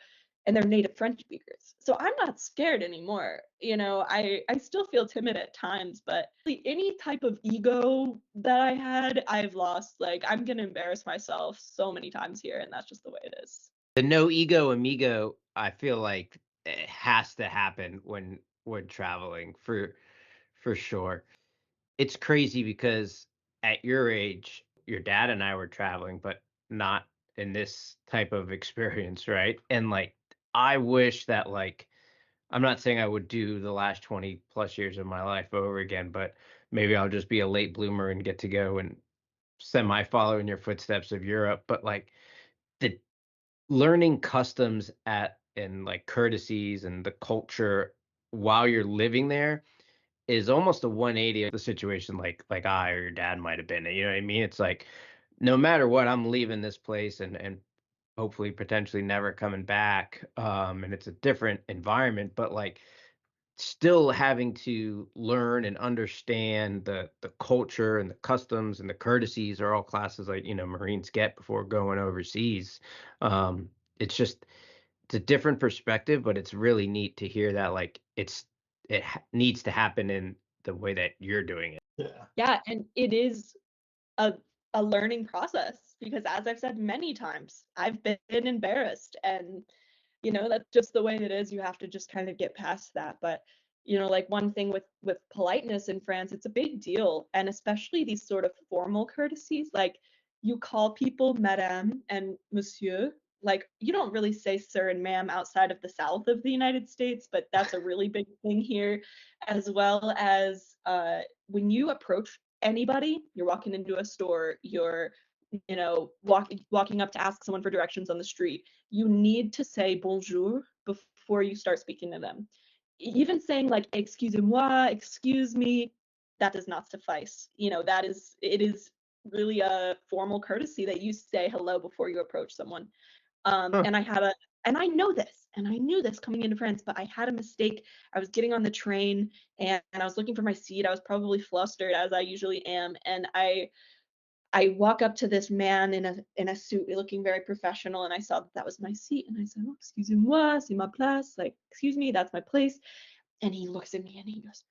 and they're native French speakers. So I'm not scared anymore. I still feel timid at times, but any type of ego that I had, I've lost. Like I'm gonna embarrass myself so many times here, and that's just the way it is. The no ego amigo, I feel like it has to happen when traveling for sure. It's crazy because at your age, your dad and I were traveling, but not in this type of experience, right? And like I wish that like I'm not saying I would do the last 20 plus years of my life over again, but maybe I'll just be a late bloomer and get to go and semi follow in your footsteps of Europe. But like the learning customs at and like courtesies and the culture while you're living there is almost a 180 of the situation like I or your dad might have been. You know what I mean? It's like no matter what, I'm leaving this place and hopefully potentially never coming back. And it's a different environment, but like still having to learn and understand the culture and the customs and the courtesies are all classes like Marines get before going overseas. It's just it's a different perspective, but it's really neat to hear that like needs to happen in the way that you're doing it. Yeah. Yeah, and it is a a learning process because as I've said many times, I've been embarrassed and that's just the way it is. You have to just kind of get past that. But like one thing with politeness in France, it's a big deal, and especially these sort of formal courtesies, like you call people madame and monsieur. Like you don't really say sir and ma'am outside of the south of the United States, but that's a really big thing here, as well as when you approach anybody, you're walking into a store, you're walking up to ask someone for directions on the street, you need to say bonjour before you start speaking to them. Even saying like excusez-moi, excuse me, that does not suffice. It is really a formal courtesy that you say hello before you approach someone. Huh. And I know this, and I knew this coming into France, but I had a mistake. I was getting on the train and I was looking for my seat. I was probably flustered as I usually am, and I walk up to this man in a suit looking very professional, and I saw that was my seat, and I said, "Oh, excusez-moi, c'est ma place." Like, excuse me, that's my place. And he looks at me and he goes,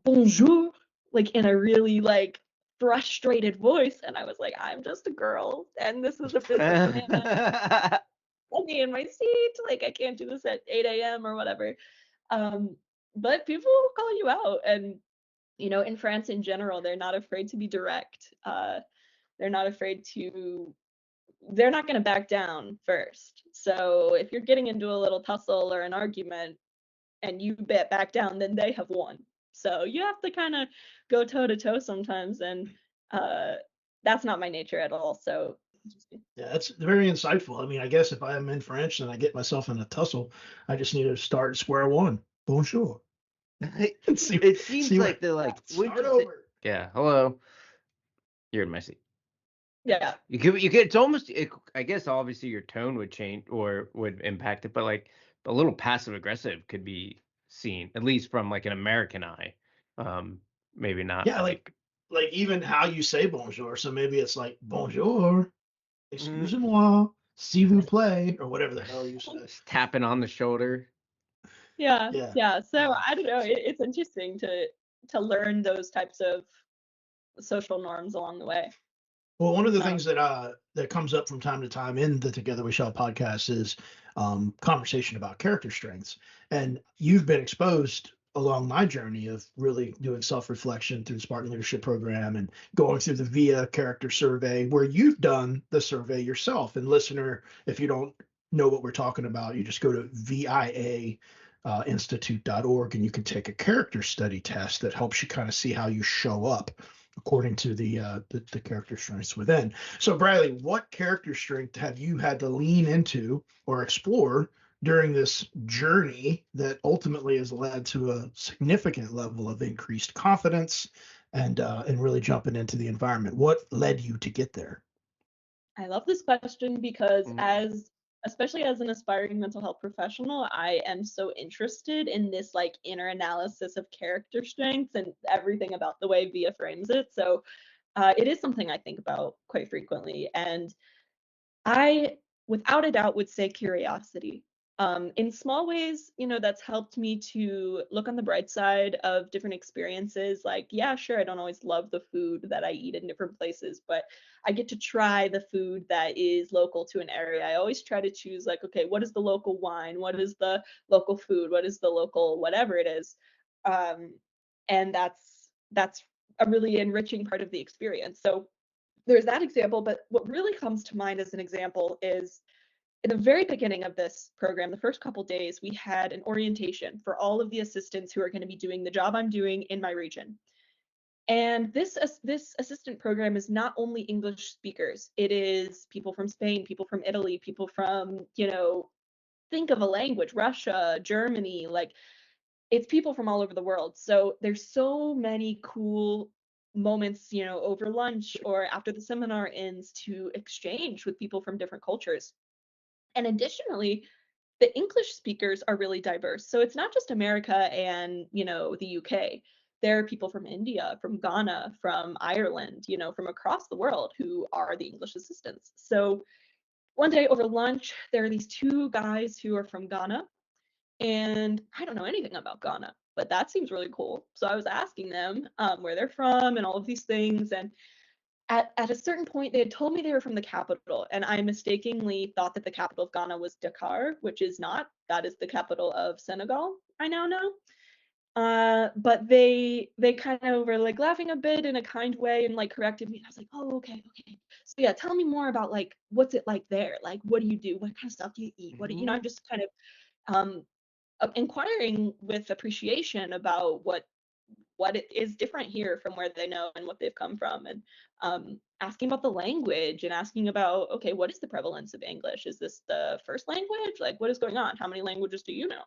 "Bonjour," like in a really like frustrated voice, and I was like, "I'm just a girl, and this is a businessman. Put me in my seat. Like, I can't do this at 8 a.m. or whatever." Um, but people call you out, and in France in general, they're not afraid to be direct. They're not afraid to they're not going to back down first. So if you're getting into a little tussle or an argument and you back down, then they have won. So you have to kind of go toe to toe sometimes, and uh, that's not my nature at all. So Yeah, that's very insightful. I mean, I guess if I'm in French and I get myself in a tussle, I just need to start at square one. Bonjour. And It seems see like where they're like, start wouldn't you say, over. yeah, hello, you're in my seat. yeah, You could it's almost I guess obviously your tone would change or would impact it, but like a little passive aggressive could be seen, at least from like an American eye. Um, maybe not Yeah, like like even how you say bonjour. So maybe it's like bonjour, mm, excusez-moi. "See vous play," or whatever the hell you say. Just tapping on the shoulder. Yeah, Yeah. yeah. So I don't know. It's interesting to learn those types of social norms along the way. Well, one of the Um, things that comes up from time to time in the Together We Shall podcast is conversation about character strengths, and you've been exposed along my journey of really doing self-reflection through the Spartan Leadership Program and going through the VIA character survey, where you've done the survey yourself. And listener, if you don't know what we're talking about, you just go to VIA. Institute.org, and you can take a character study test that helps you kind of see how you show up according to the character strengths within. So, Briley, what character strength have you had to lean into or explore during this journey that ultimately has led to a significant level of increased confidence and really jumping into the environment? What led you to get there? I love this question because Mm. especially as an aspiring mental health professional, I am so interested in this like inner analysis of character strengths and everything about the way Via frames it. So it is something I think about quite frequently. And I, without a doubt, would say curiosity. In small ways, that's helped me to look on the bright side of different experiences. Like, yeah, sure, I don't always love the food that I eat in different places, but I get to try the food that is local to an area. I always try to choose, like, okay, what is the local wine? What is the local food? What is the local whatever it is? Um, and that's a really enriching part of the experience. So there's that example, but what really comes to mind as an example is in the very beginning of this program, the first couple days, we had an orientation for all of the assistants who are going to be doing the job I'm doing in my region. And this assistant program is not only English speakers, it is people from Spain, people from Italy, people from, think of a language, Russia, Germany, like it's people from all over the world. So there's so many cool moments, over lunch or after the seminar ends to exchange with people from different cultures. And additionally, the English speakers are really diverse. So it's not just America and, the UK. There are people from India, from Ghana, from Ireland, from across the world who are the English assistants. So one day over lunch, there are these two guys who are from Ghana, and I don't know anything about Ghana, but that seems really cool. So I was asking them where they're from and all of these things. And at a certain point, they had told me they were from the capital, and I mistakenly thought that the capital of Ghana was Dakar, which is not. That is the capital of Senegal, I now know. But they kind of were like laughing a bit in a kind way and like corrected me. I was like, oh, okay, okay. So yeah, tell me more about like what's it like there? Like, what do you do? What kind of stuff do you eat? What do I'm just kind of inquiring with appreciation about what it is different here from where they know and what they've come from, and asking about the language and asking about, okay, what is the prevalence of English? Is this the first language? Like, what is going on? How many languages do you know?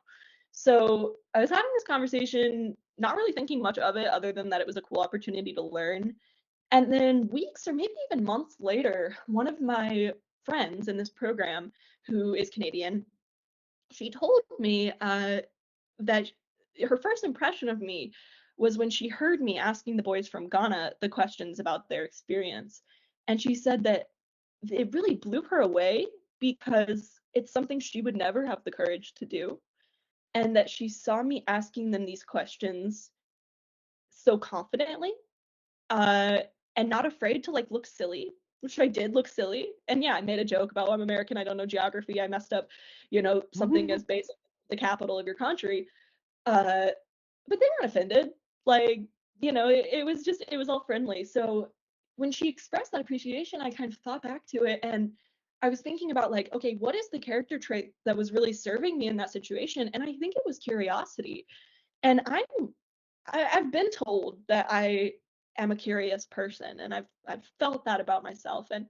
So I was having this conversation, not really thinking much of it other than that it was a cool opportunity to learn. And then weeks or maybe even months later, one of my friends in this program who is Canadian, she told me that her first impression of me was when she heard me asking the boys from Ghana the questions about their experience. And she said that it really blew her away because it's something she would never have the courage to do. And that she saw me asking them these questions so confidently, uh, and not afraid to like look silly, which I did look silly. And yeah, I made a joke about, oh, I'm American, I don't know geography, I messed up, something as basic as the capital of your country. Uh, but they weren't offended. Like, it was all friendly. So when she expressed that appreciation, I kind of thought back to it, and I was thinking about like, okay, what is the character trait that was really serving me in that situation? And I think it was curiosity. And I've been told that I am a curious person, and I've felt that about myself. And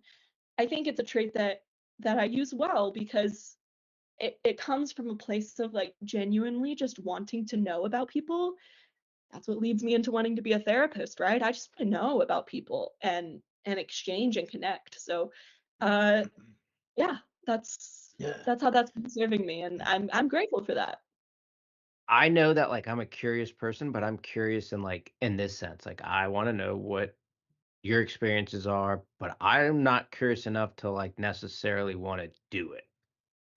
I think it's a trait that I use well because it comes from a place of like genuinely just wanting to know about people. That's what leads me into wanting to be a therapist, right? I just want to know about people and exchange and connect. So uh yeah, Yeah. that's how that's been serving me, and I'm grateful for that. I know that like I'm a curious person, but I'm curious in like in this sense. Like I want to know what your experiences are, but I'm not curious enough to like necessarily want to do it.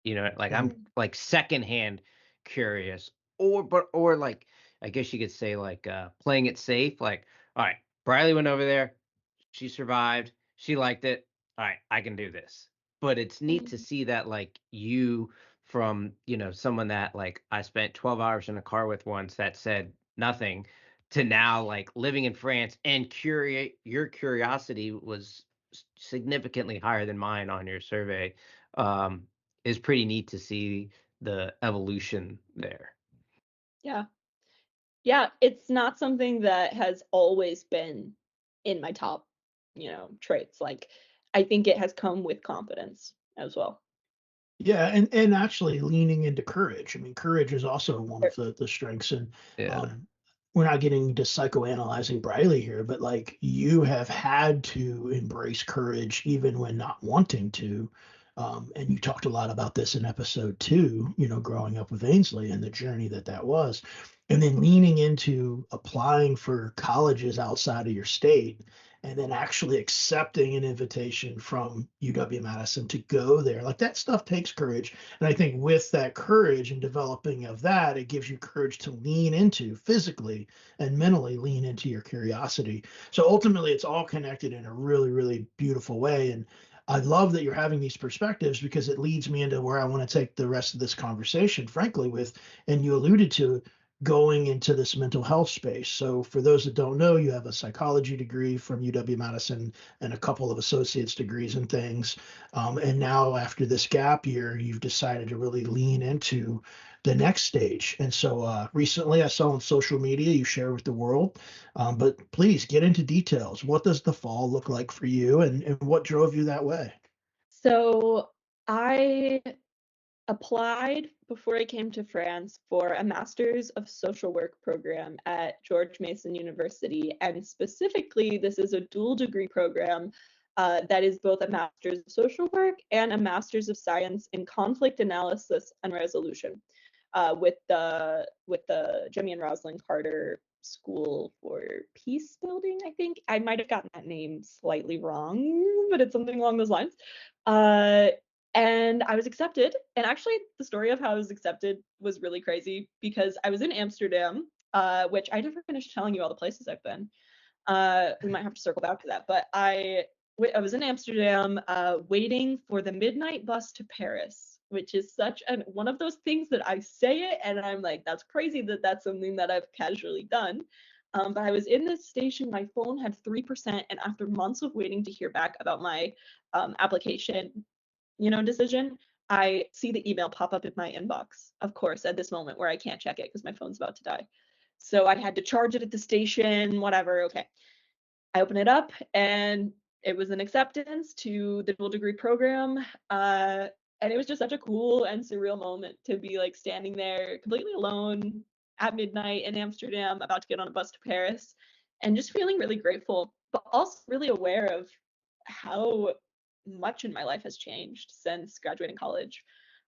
You know, like I'm Mm. like secondhand curious, or like I guess you could say like playing it safe. Like, all right, Briley went over there, she survived, she liked it. All right, I can do this. But it's neat to Mm. see that like you from, someone that like I spent 12 hours in a car with once that said nothing to now like living in France and your curiosity was significantly higher than mine on your survey. Um, is pretty neat to see the evolution there. Yeah. Yeah, it's not something that has always been in my top, traits. Like, I think it has come with confidence as well. Yeah, and actually leaning into courage. I mean, courage is also one Sure. of the strengths, and Yeah. um, we're not getting into psychoanalyzing Briley here, but like you have had to embrace courage even when not wanting to. And you talked a lot about this in episode 2, growing up with Ainsley and the journey that that was, and then leaning into applying for colleges outside of your state and then actually accepting an invitation from UW-Madison to go there. Like that stuff takes courage. And I think with that courage and developing of that, it gives you courage to lean into physically and mentally lean into your curiosity. So ultimately, it's all connected in a really, really beautiful way. And I love that you're having these perspectives because it leads me into where I want to take the rest of this conversation, frankly, with, and you alluded to going into this mental health space. So for those that don't know, you have a psychology degree from UW-Madison and a couple of associate's degrees and things. And now after this gap year, you've decided to really lean into the next stage. And so recently I saw on social media you share with the world, but please get into details. What does the fall look like for you and what drove you that way? So I applied before I came to France for a Master's of Social Work program at George Mason University. And specifically, this is a dual degree program that is both a Master's of Social Work and a Master's of Science in Conflict Analysis and Resolution with the Jimmy and Rosalind Carter School for Peace Building, I think. I might have gotten that name slightly wrong, but it's something along those lines. Uh, and I was accepted. And actually, the story of how I was accepted was really crazy because I was in Amsterdam, which I never finished telling you all the places I've been. We might have to circle back to that, but I was in Amsterdam, waiting for the midnight bus to Paris, which is such an one of those things that I say it and I'm like, that's crazy that that's something that I've casually done. But I was in this station, my phone had 3%, and after months of waiting to hear back about my application, decision, I see the email pop up in my inbox, of course, at this moment where I can't check it because my phone's about to die. So I had to charge it at the station, whatever. Okay. I open it up and it was an acceptance to the dual degree program. And it was just such a cool and surreal moment to be like standing there completely alone at midnight in Amsterdam, about to get on a bus to Paris, and just feeling really grateful, but also really aware of how much in my life has changed since graduating college.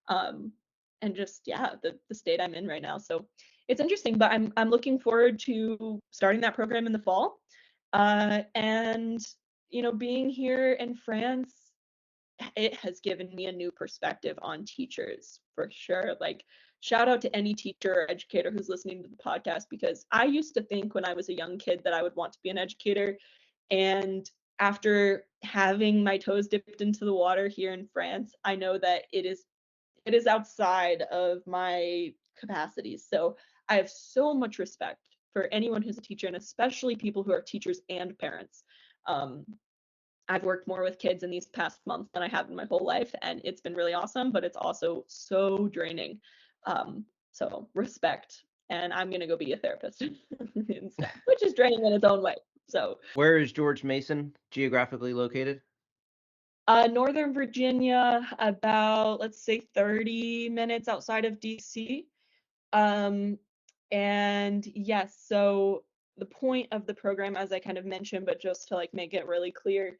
Um, and just yeah, the state I'm in right now. So it's interesting, but I'm looking forward to starting that program in the fall. And being here in France, it has given me a new perspective on teachers for sure. Like, shout out to any teacher or educator who's listening to the podcast, because I used to think when I was a young kid that I would want to be an educator. And after having my toes dipped into the water here in France, I know that it is outside of my capacities. So I have so much respect for anyone who's a teacher, and especially people who are teachers and parents. Um, I've worked more with kids in these past months than I have in my whole life, and it's been really awesome, but it's also so draining. So respect, and I'm gonna go be a therapist instead, which is draining in its own way. So Where is George Mason geographically located? Northern Virginia, about let's say 30 minutes outside of DC. Um, and yes, so the point of the program, as I kind of mentioned, but just to like make it really clear,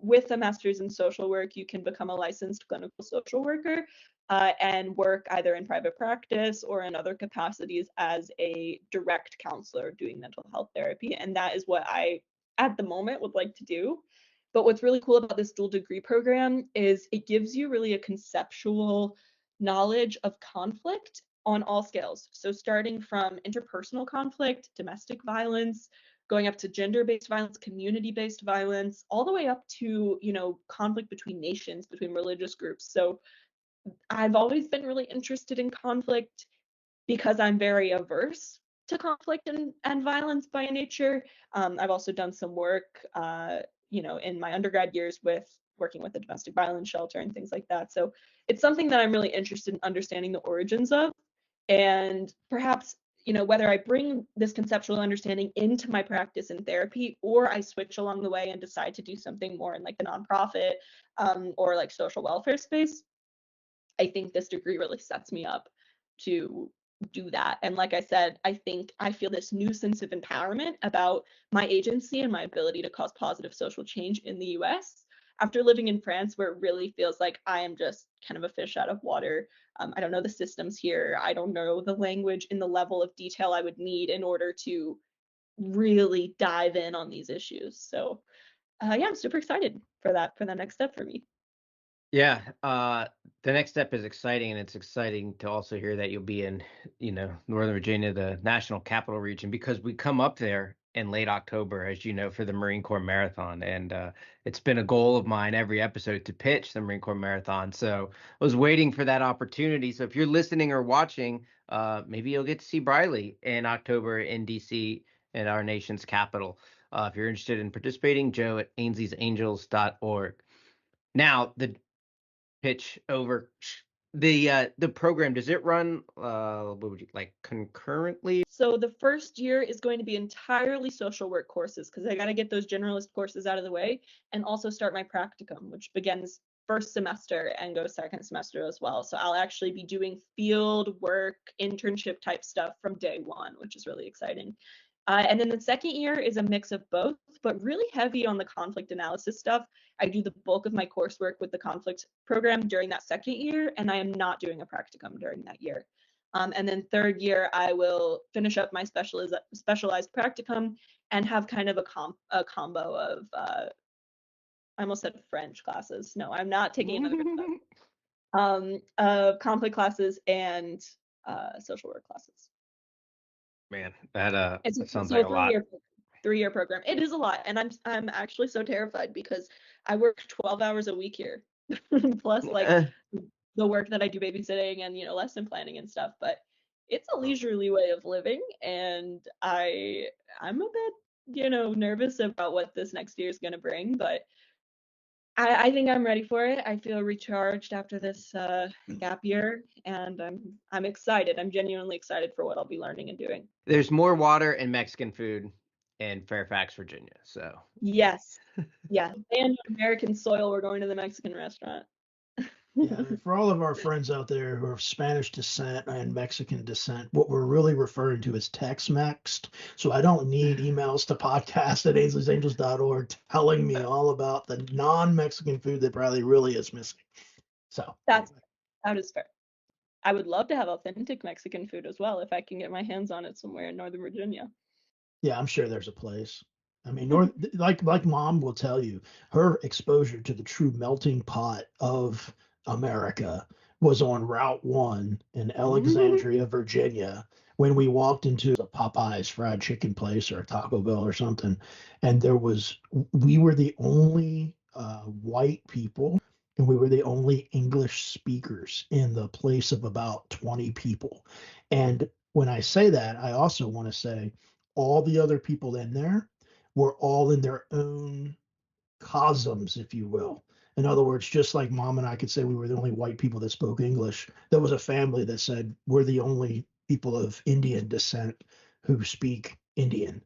with a master's in social work, you can become a licensed clinical social worker and work either in private practice or in other capacities as a direct counselor doing mental health therapy. And that is what I at the moment would like to do. But what's really cool about this dual degree program is it gives you really a conceptual knowledge of conflict on all scales. So starting from interpersonal conflict, domestic violence, going up to gender-based violence, community-based violence, all the way up to, conflict between nations, between religious groups. So I've always been really interested in conflict because I'm very averse to conflict and violence by nature. I've also done some work, in my undergrad years with working with the domestic violence shelter and things like that. So it's something that I'm really interested in understanding the origins of, and perhaps, whether I bring this conceptual understanding into my practice in therapy, or I switch along the way and decide to do something more in like the nonprofit or like social welfare space. I think this degree really sets me up to do that. And like I said, I think I feel this new sense of empowerment about my agency and my ability to cause positive social change in the US after living in France, where it really feels like I am just kind of a fish out of water. I don't know the systems here. I don't know the language in the level of detail I would need in order to really dive in on these issues. So yeah, I'm super excited for the next step for me. Yeah, the next step is exciting, and it's exciting to also hear that you'll be in, Northern Virginia, the National Capital Region, because we come up there in late October, as you know, for the Marine Corps Marathon, and it's been a goal of mine every episode to pitch the Marine Corps Marathon. So I was waiting for that opportunity. So if you're listening or watching, maybe you'll get to see Briley in October in DC, in our nation's capital. If you're interested in participating, Joe at Ainsley'sAngels.org. Now, the pitch over the program, does it run what would you like, concurrently? So the first year is going to be entirely social work courses, because I got to get those generalist courses out of the way and also start my practicum, which begins first semester and goes second semester as well. So I'll actually be doing field work, internship type stuff from day one, which is really exciting. And then the second year is a mix of both, but really heavy on the conflict analysis stuff. I do the bulk of my coursework with the conflict program during that second year, and I am not doing a practicum during that year. And then third year, I will finish up my specialized practicum and have kind of a combo of, I almost said French classes. No, I'm not taking another conflict classes and social work classes. Man, that It's sounds so like a lot. 3-year program. It is a lot, and I'm actually so terrified because I work 12 hours a week here, plus like the work that I do babysitting and lesson planning and stuff. But it's a leisurely way of living, and I'm a bit nervous about what this next year is going to bring, but I think I'm ready for it. I feel recharged after this gap year, and I'm excited. I'm genuinely excited for what I'll be learning and doing. There's more water and Mexican food in Fairfax, Virginia. So Yes. Yeah. And American soil, we're going to the Mexican restaurant. Yeah, and for all of our friends out there who are of Spanish descent and Mexican descent, what we're really referring to is Tex-Mex. So I don't need emails to podcast at ainsley'sangels.org telling me all about the non-Mexican food that probably really is missing. So That is fair. I would love to have authentic Mexican food as well if I can get my hands on it somewhere in Northern Virginia. yeah, I'm sure there's a place. I mean, like Mom will tell you, her exposure to the true melting pot of America was on Route 1 in Alexandria, Virginia, when we walked into a Popeyes fried chicken place or a Taco Bell or something, and we were the only white people, and we were the only English speakers in the place of about 20 people. And when I say that, I also want to say all the other people in there were all in their own cosms, if you will. In other words, just like Mom and I could say we were the only white people that spoke English, there was a family that said we're the only people of Indian descent who speak Indian.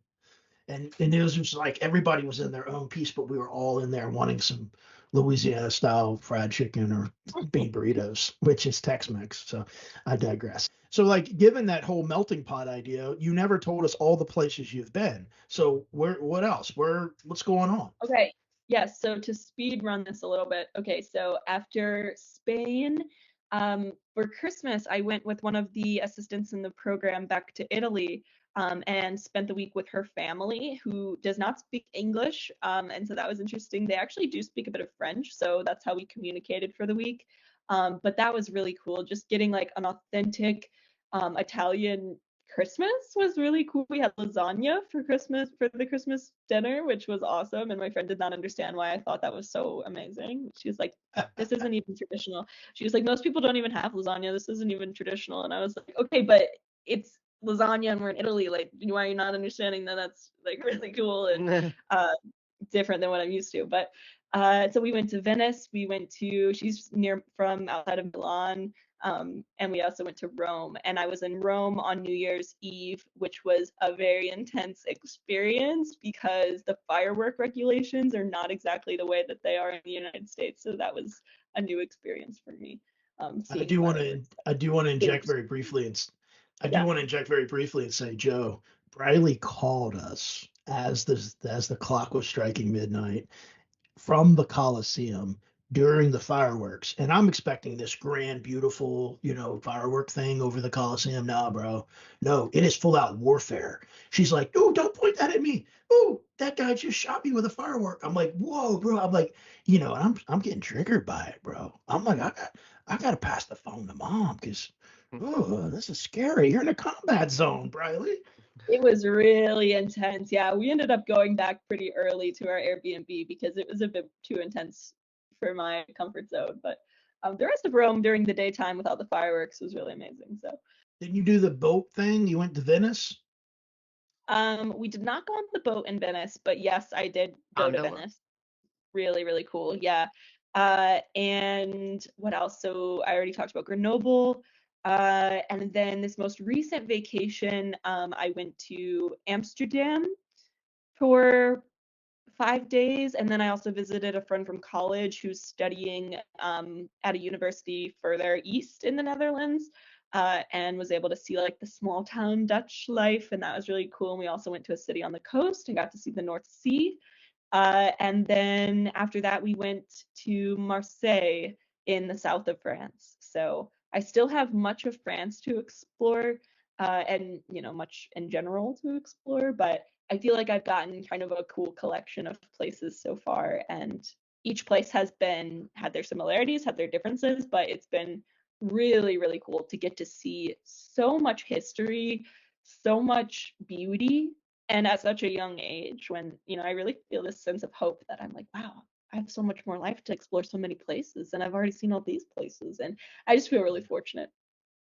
And it was just like everybody was in their own piece, but we were all in there wanting some Louisiana style fried chicken or bean burritos, which is Tex-Mex. So I digress. So like given that whole melting pot idea, you never told us all the places you've been. So what else? What's going on? Okay. Yes. So to speed run this a little bit. Okay. So after Spain, for Christmas, I went with one of the assistants in the program back to Italy and spent the week with her family, who does not speak English. And so that was interesting. They actually do speak a bit of French, so that's how we communicated for the week. But that was really cool. Just getting like an authentic Italian Christmas was really cool. We had lasagna for Christmas for the Christmas dinner, which was awesome. And my friend did not understand why I thought that was so amazing. She was like, this isn't even traditional. She was like, most people don't even have lasagna. This isn't even traditional. And I was like, okay, but it's lasagna and we're in Italy. Like, why are you not understanding that that's like really cool and different than what I'm used to? But so we went to Venice. She's near from outside of Milan. And we also went to Rome. And I was in Rome on New Year's Eve, which was a very intense experience because the firework regulations are not exactly the way that they are in the United States. So that was a new experience for me. I Seeing do want to fireworks. I do want to They were inject very briefly and I do yeah. want to inject very briefly and say, Joe, Briley called us as the clock was striking midnight from the Colosseum during the fireworks. And I'm expecting this grand, beautiful, firework thing over the Colosseum. Nah, bro. No, it is full out warfare. She's like, oh, don't point that at me. Oh, that guy just shot me with a firework. I'm like, whoa, bro. I'm like, I'm getting triggered by it, bro. I'm like, I gotta pass the phone to mom because oh, this is scary. You're in a combat zone, Briley. It was really intense. Yeah, we ended up going back pretty early to our Airbnb because it was a bit too intense for my comfort zone. But the rest of Rome during the daytime without the fireworks was really amazing. So Didn't you do the boat thing? You went to Venice? we did not go on the boat in Venice, but yes, I did go to Gondola. Venice. Really, really cool. Yeah. And what else? So I already talked about Grenoble. And then this most recent vacation, I went to Amsterdam for 5 days, and then I also visited a friend from college who's studying at a university further east in the Netherlands, and was able to see like the small town Dutch life, and that was really cool. And we also went to a city on the coast and got to see the North Sea. And then after that, we went to Marseille in the south of France. So I still have much of France to explore, and much in general to explore, but I feel like I've gotten kind of a cool collection of places so far, and each place has had their similarities, had their differences, but it's been really, really cool to get to see so much history, so much beauty, and at such a young age when, I really feel this sense of hope that I'm like, wow, I have so much more life to explore so many places, and I've already seen all these places, and I just feel really fortunate.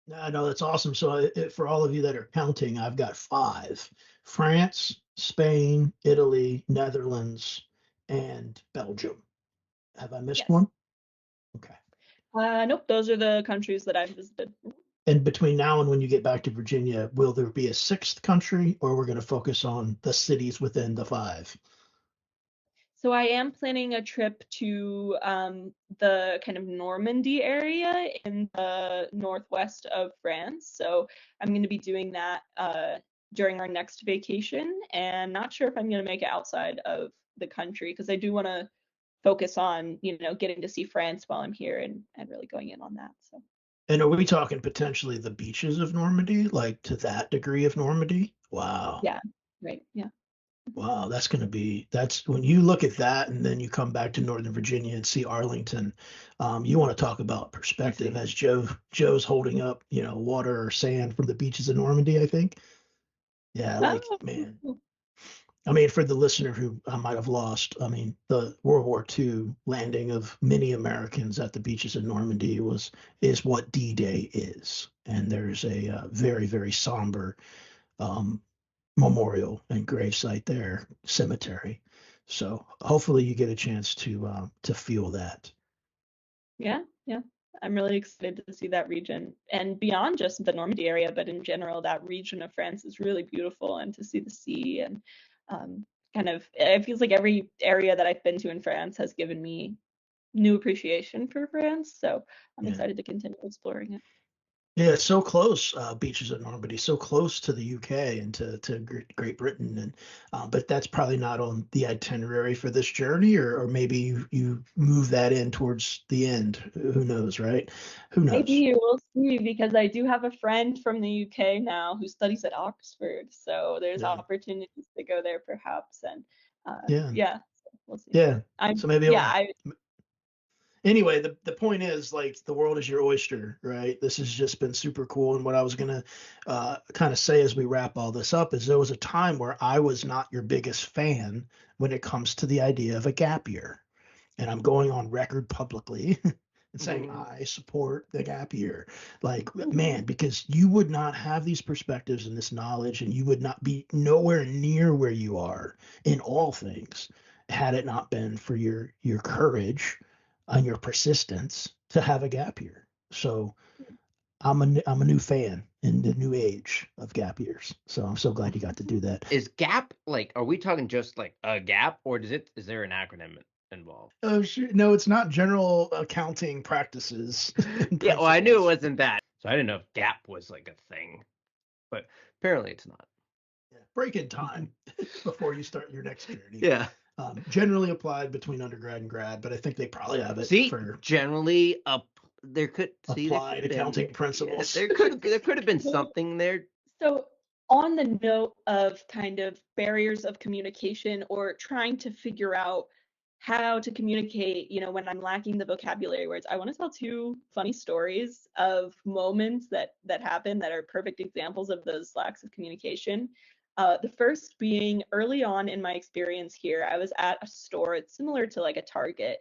No, no, that's awesome. So for all of you that are counting, I've got five: France, Spain, Italy, Netherlands, and Belgium. Have I missed Yes. one? Okay. Nope, those are the countries that I've visited. And between now and when you get back to Virginia, will there be a sixth country, or we're going to focus on the cities within the five? So I am planning a trip to the kind of Normandy area in the northwest of France. So I'm going to be doing that during our next vacation, and not sure if I'm going to make it outside of the country because I do want to focus on, getting to see France while I'm here and really going in on that. So And are we talking potentially the beaches of Normandy, like to that degree of Normandy? Wow. yeah, right, yeah. Wow, that's when you look at that and then you come back to Northern Virginia and see Arlington. You want to talk about perspective DC. as Joe's holding up, water or sand from the beaches of Normandy, I think. Yeah, like Oh, man. I mean, for the listener who I might have lost, I mean, the World War II landing of many Americans at the beaches of Normandy is what D-Day is. And there's a very, very somber um, memorial and gravesite there, cemetery. So hopefully you get a chance to feel that. yeah, yeah. I'm really excited to see that region and beyond just the Normandy area, but in general, that region of France is really beautiful, and to see the sea and um, kind of, it feels like every area that I've been to in France has given me new appreciation for France. So I'm Yeah. excited to continue exploring it. Yeah, so close, beaches at Normandy, so close to the UK and to Great Britain, and but that's probably not on the itinerary for this journey, or maybe you move that in towards the end. Who knows, right? Who knows? Maybe we'll see because I do have a friend from the UK now who studies at Oxford, so there's Yeah, opportunities to go there perhaps, and yeah, yeah, so we'll see. yeah. I'm So maybe yeah, I'll. I Anyway, the point is, like, the world is your oyster, right? This has just been super cool. And what I was gonna kind of say as we wrap all this up is there was a time where I was not your biggest fan when it comes to the idea of a gap year. And I'm going on record publicly and saying I support the gap year. Like, man, because you would not have these perspectives and this knowledge, and you would not be nowhere near where you are in all things had it not been for your courage and your persistence to have a gap year. So I'm a new fan in the new age of gap years. So I'm so glad you got to do that. Is gap like? Are we talking just like a gap, or is there an acronym involved? Oh, no, it's not general accounting practices and Yeah, well, I knew it principles. wasn't that, so I didn't know if gap was like a thing, but apparently it's not. Yeah. Break in time before you start your next journey. Yeah. Generally applied between undergrad and grad, but I think they probably have it See, for generally, there could applied have been, accounting yeah, principles. there could have been something there. so on the note of kind of barriers of communication or trying to figure out how to communicate, when I'm lacking the vocabulary words, I want to tell two funny stories of moments that happen that are perfect examples of those lacks of communication. The first being early on in my experience here, I was at a store. It's similar to like a Target,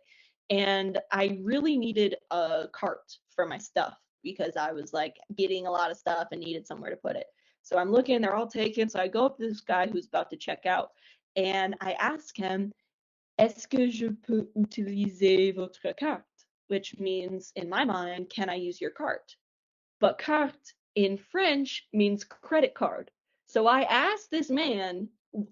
and I really needed a cart for my stuff because I was like getting a lot of stuff and needed somewhere to put it. So I'm looking, they're all taken. So I go up to this guy who's about to check out and I ask him, Est-ce que je peux utiliser votre carte? Which means, in my mind, can I use your cart? But carte in French means credit card. So I asked this man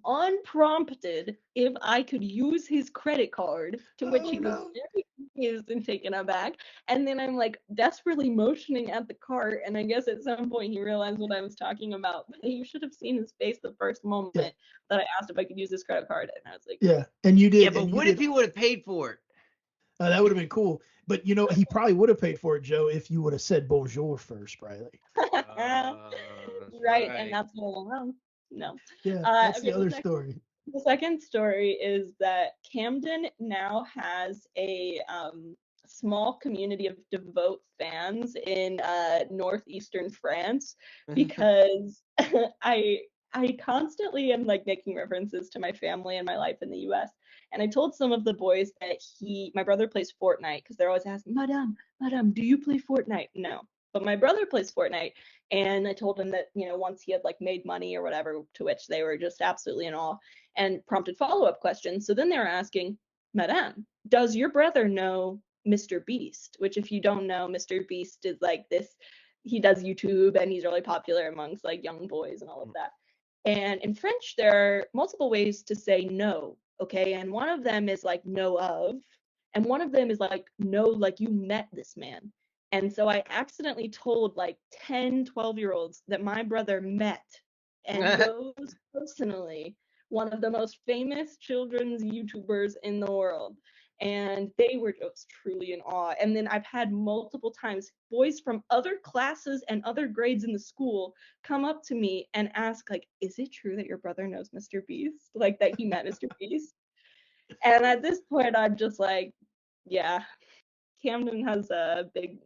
unprompted if I could use his credit card, to which Oh he was no. very confused and taken aback. And then I'm like desperately motioning at the cart, and I guess at some point he realized what I was talking about. But you should have seen his face the first Yeah, moment that I asked if I could use his credit card, and I was like, yeah. Yeah, but what if he would have paid for it? That would have been cool. But he probably would have paid for it, Joe, if you would have said bonjour first, Riley. That's right, and right. that's what I wrong. No. Yeah, that's the Okay, other story. the second story is that Camden now has a small community of devout fans in northeastern France because I I constantly am like making references to my family and my life in the US. And I told some of the boys that my brother plays Fortnite because they're always asking, Madame, do you play Fortnite? No. But my brother plays Fortnite. And I told him that, once he had like made money or whatever, to which they were just absolutely in awe and prompted follow-up questions. So then they were asking, Madame, does your brother know Mr. Beast? Which, if you don't know, Mr. Beast is like this. He does YouTube and he's really popular amongst like young boys and all of that. And in French, there are multiple ways to say no, okay? And one of them is like know of, and one of them is like no, like you met this man. And so I accidentally told like 10, 12-year-olds that my brother met and knows personally one of the most famous children's YouTubers in the world. And they were just truly in awe. And then I've had multiple times boys from other classes and other grades in the school come up to me and ask, like, is it true that your brother knows Mr. Beast? Like that he met Mr. Beast? And at this point, I'm just like, yeah, Camden has a big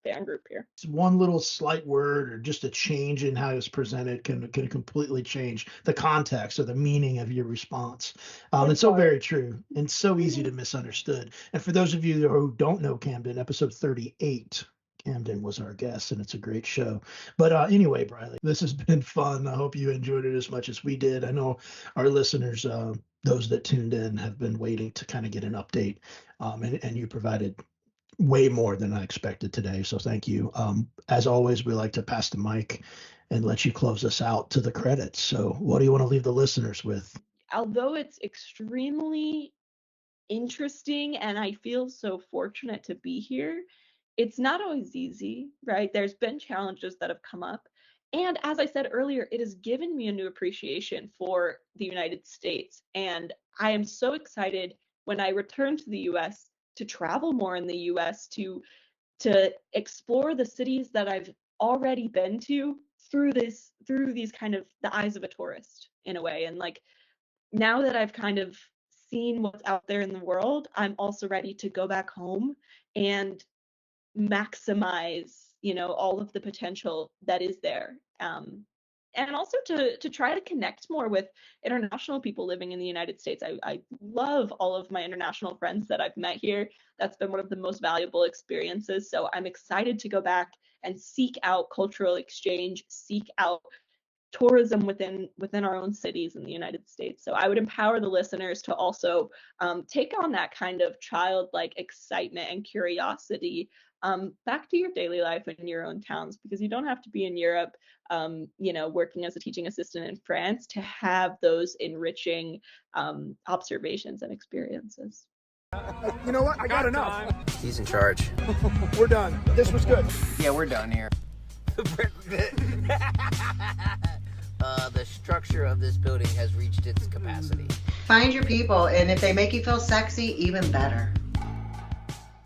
fan group here. One little slight word or just a change in how it's presented can completely change the context or the meaning of your response. It's so very true and so easy to misunderstood. And for those of you who don't know Camden, episode 38, Camden was our guest, and it's a great show. But anyway, Briley, this has been fun. I hope you enjoyed it as much as we did. I know our listeners, those that tuned in, have been waiting to kind of get an update, and you provided way more than I expected today. So thank you. As always, we like to pass the mic and let you close us out to the credits. So what do you want to leave the listeners with? Although it's extremely interesting and I feel so fortunate to be here, it's not always easy, right? There's been challenges that have come up. And as I said earlier, it has given me a new appreciation for the United States. And I am so excited when I return to the US to travel more in the US, to explore the cities that I've already been to through these kind of the eyes of a tourist in a way. And like, now that I've kind of seen what's out there in the world, I'm also ready to go back home and maximize, all of the potential that is there. And also to try to connect more with international people living in the United States. I love all of my international friends that I've met here. That's been one of the most valuable experiences. So I'm excited to go back and seek out cultural exchange, seek out tourism within our own cities in the United States. So I would empower the listeners to also take on that kind of childlike excitement and curiosity back to your daily life in your own towns, because you don't have to be in Europe, working as a teaching assistant in France to have those enriching observations and experiences. You know what? I got enough. He's in charge. We're done. This was good. Yeah, we're done here. The structure of this building has reached its capacity. Find your people, and if they make you feel sexy, even better.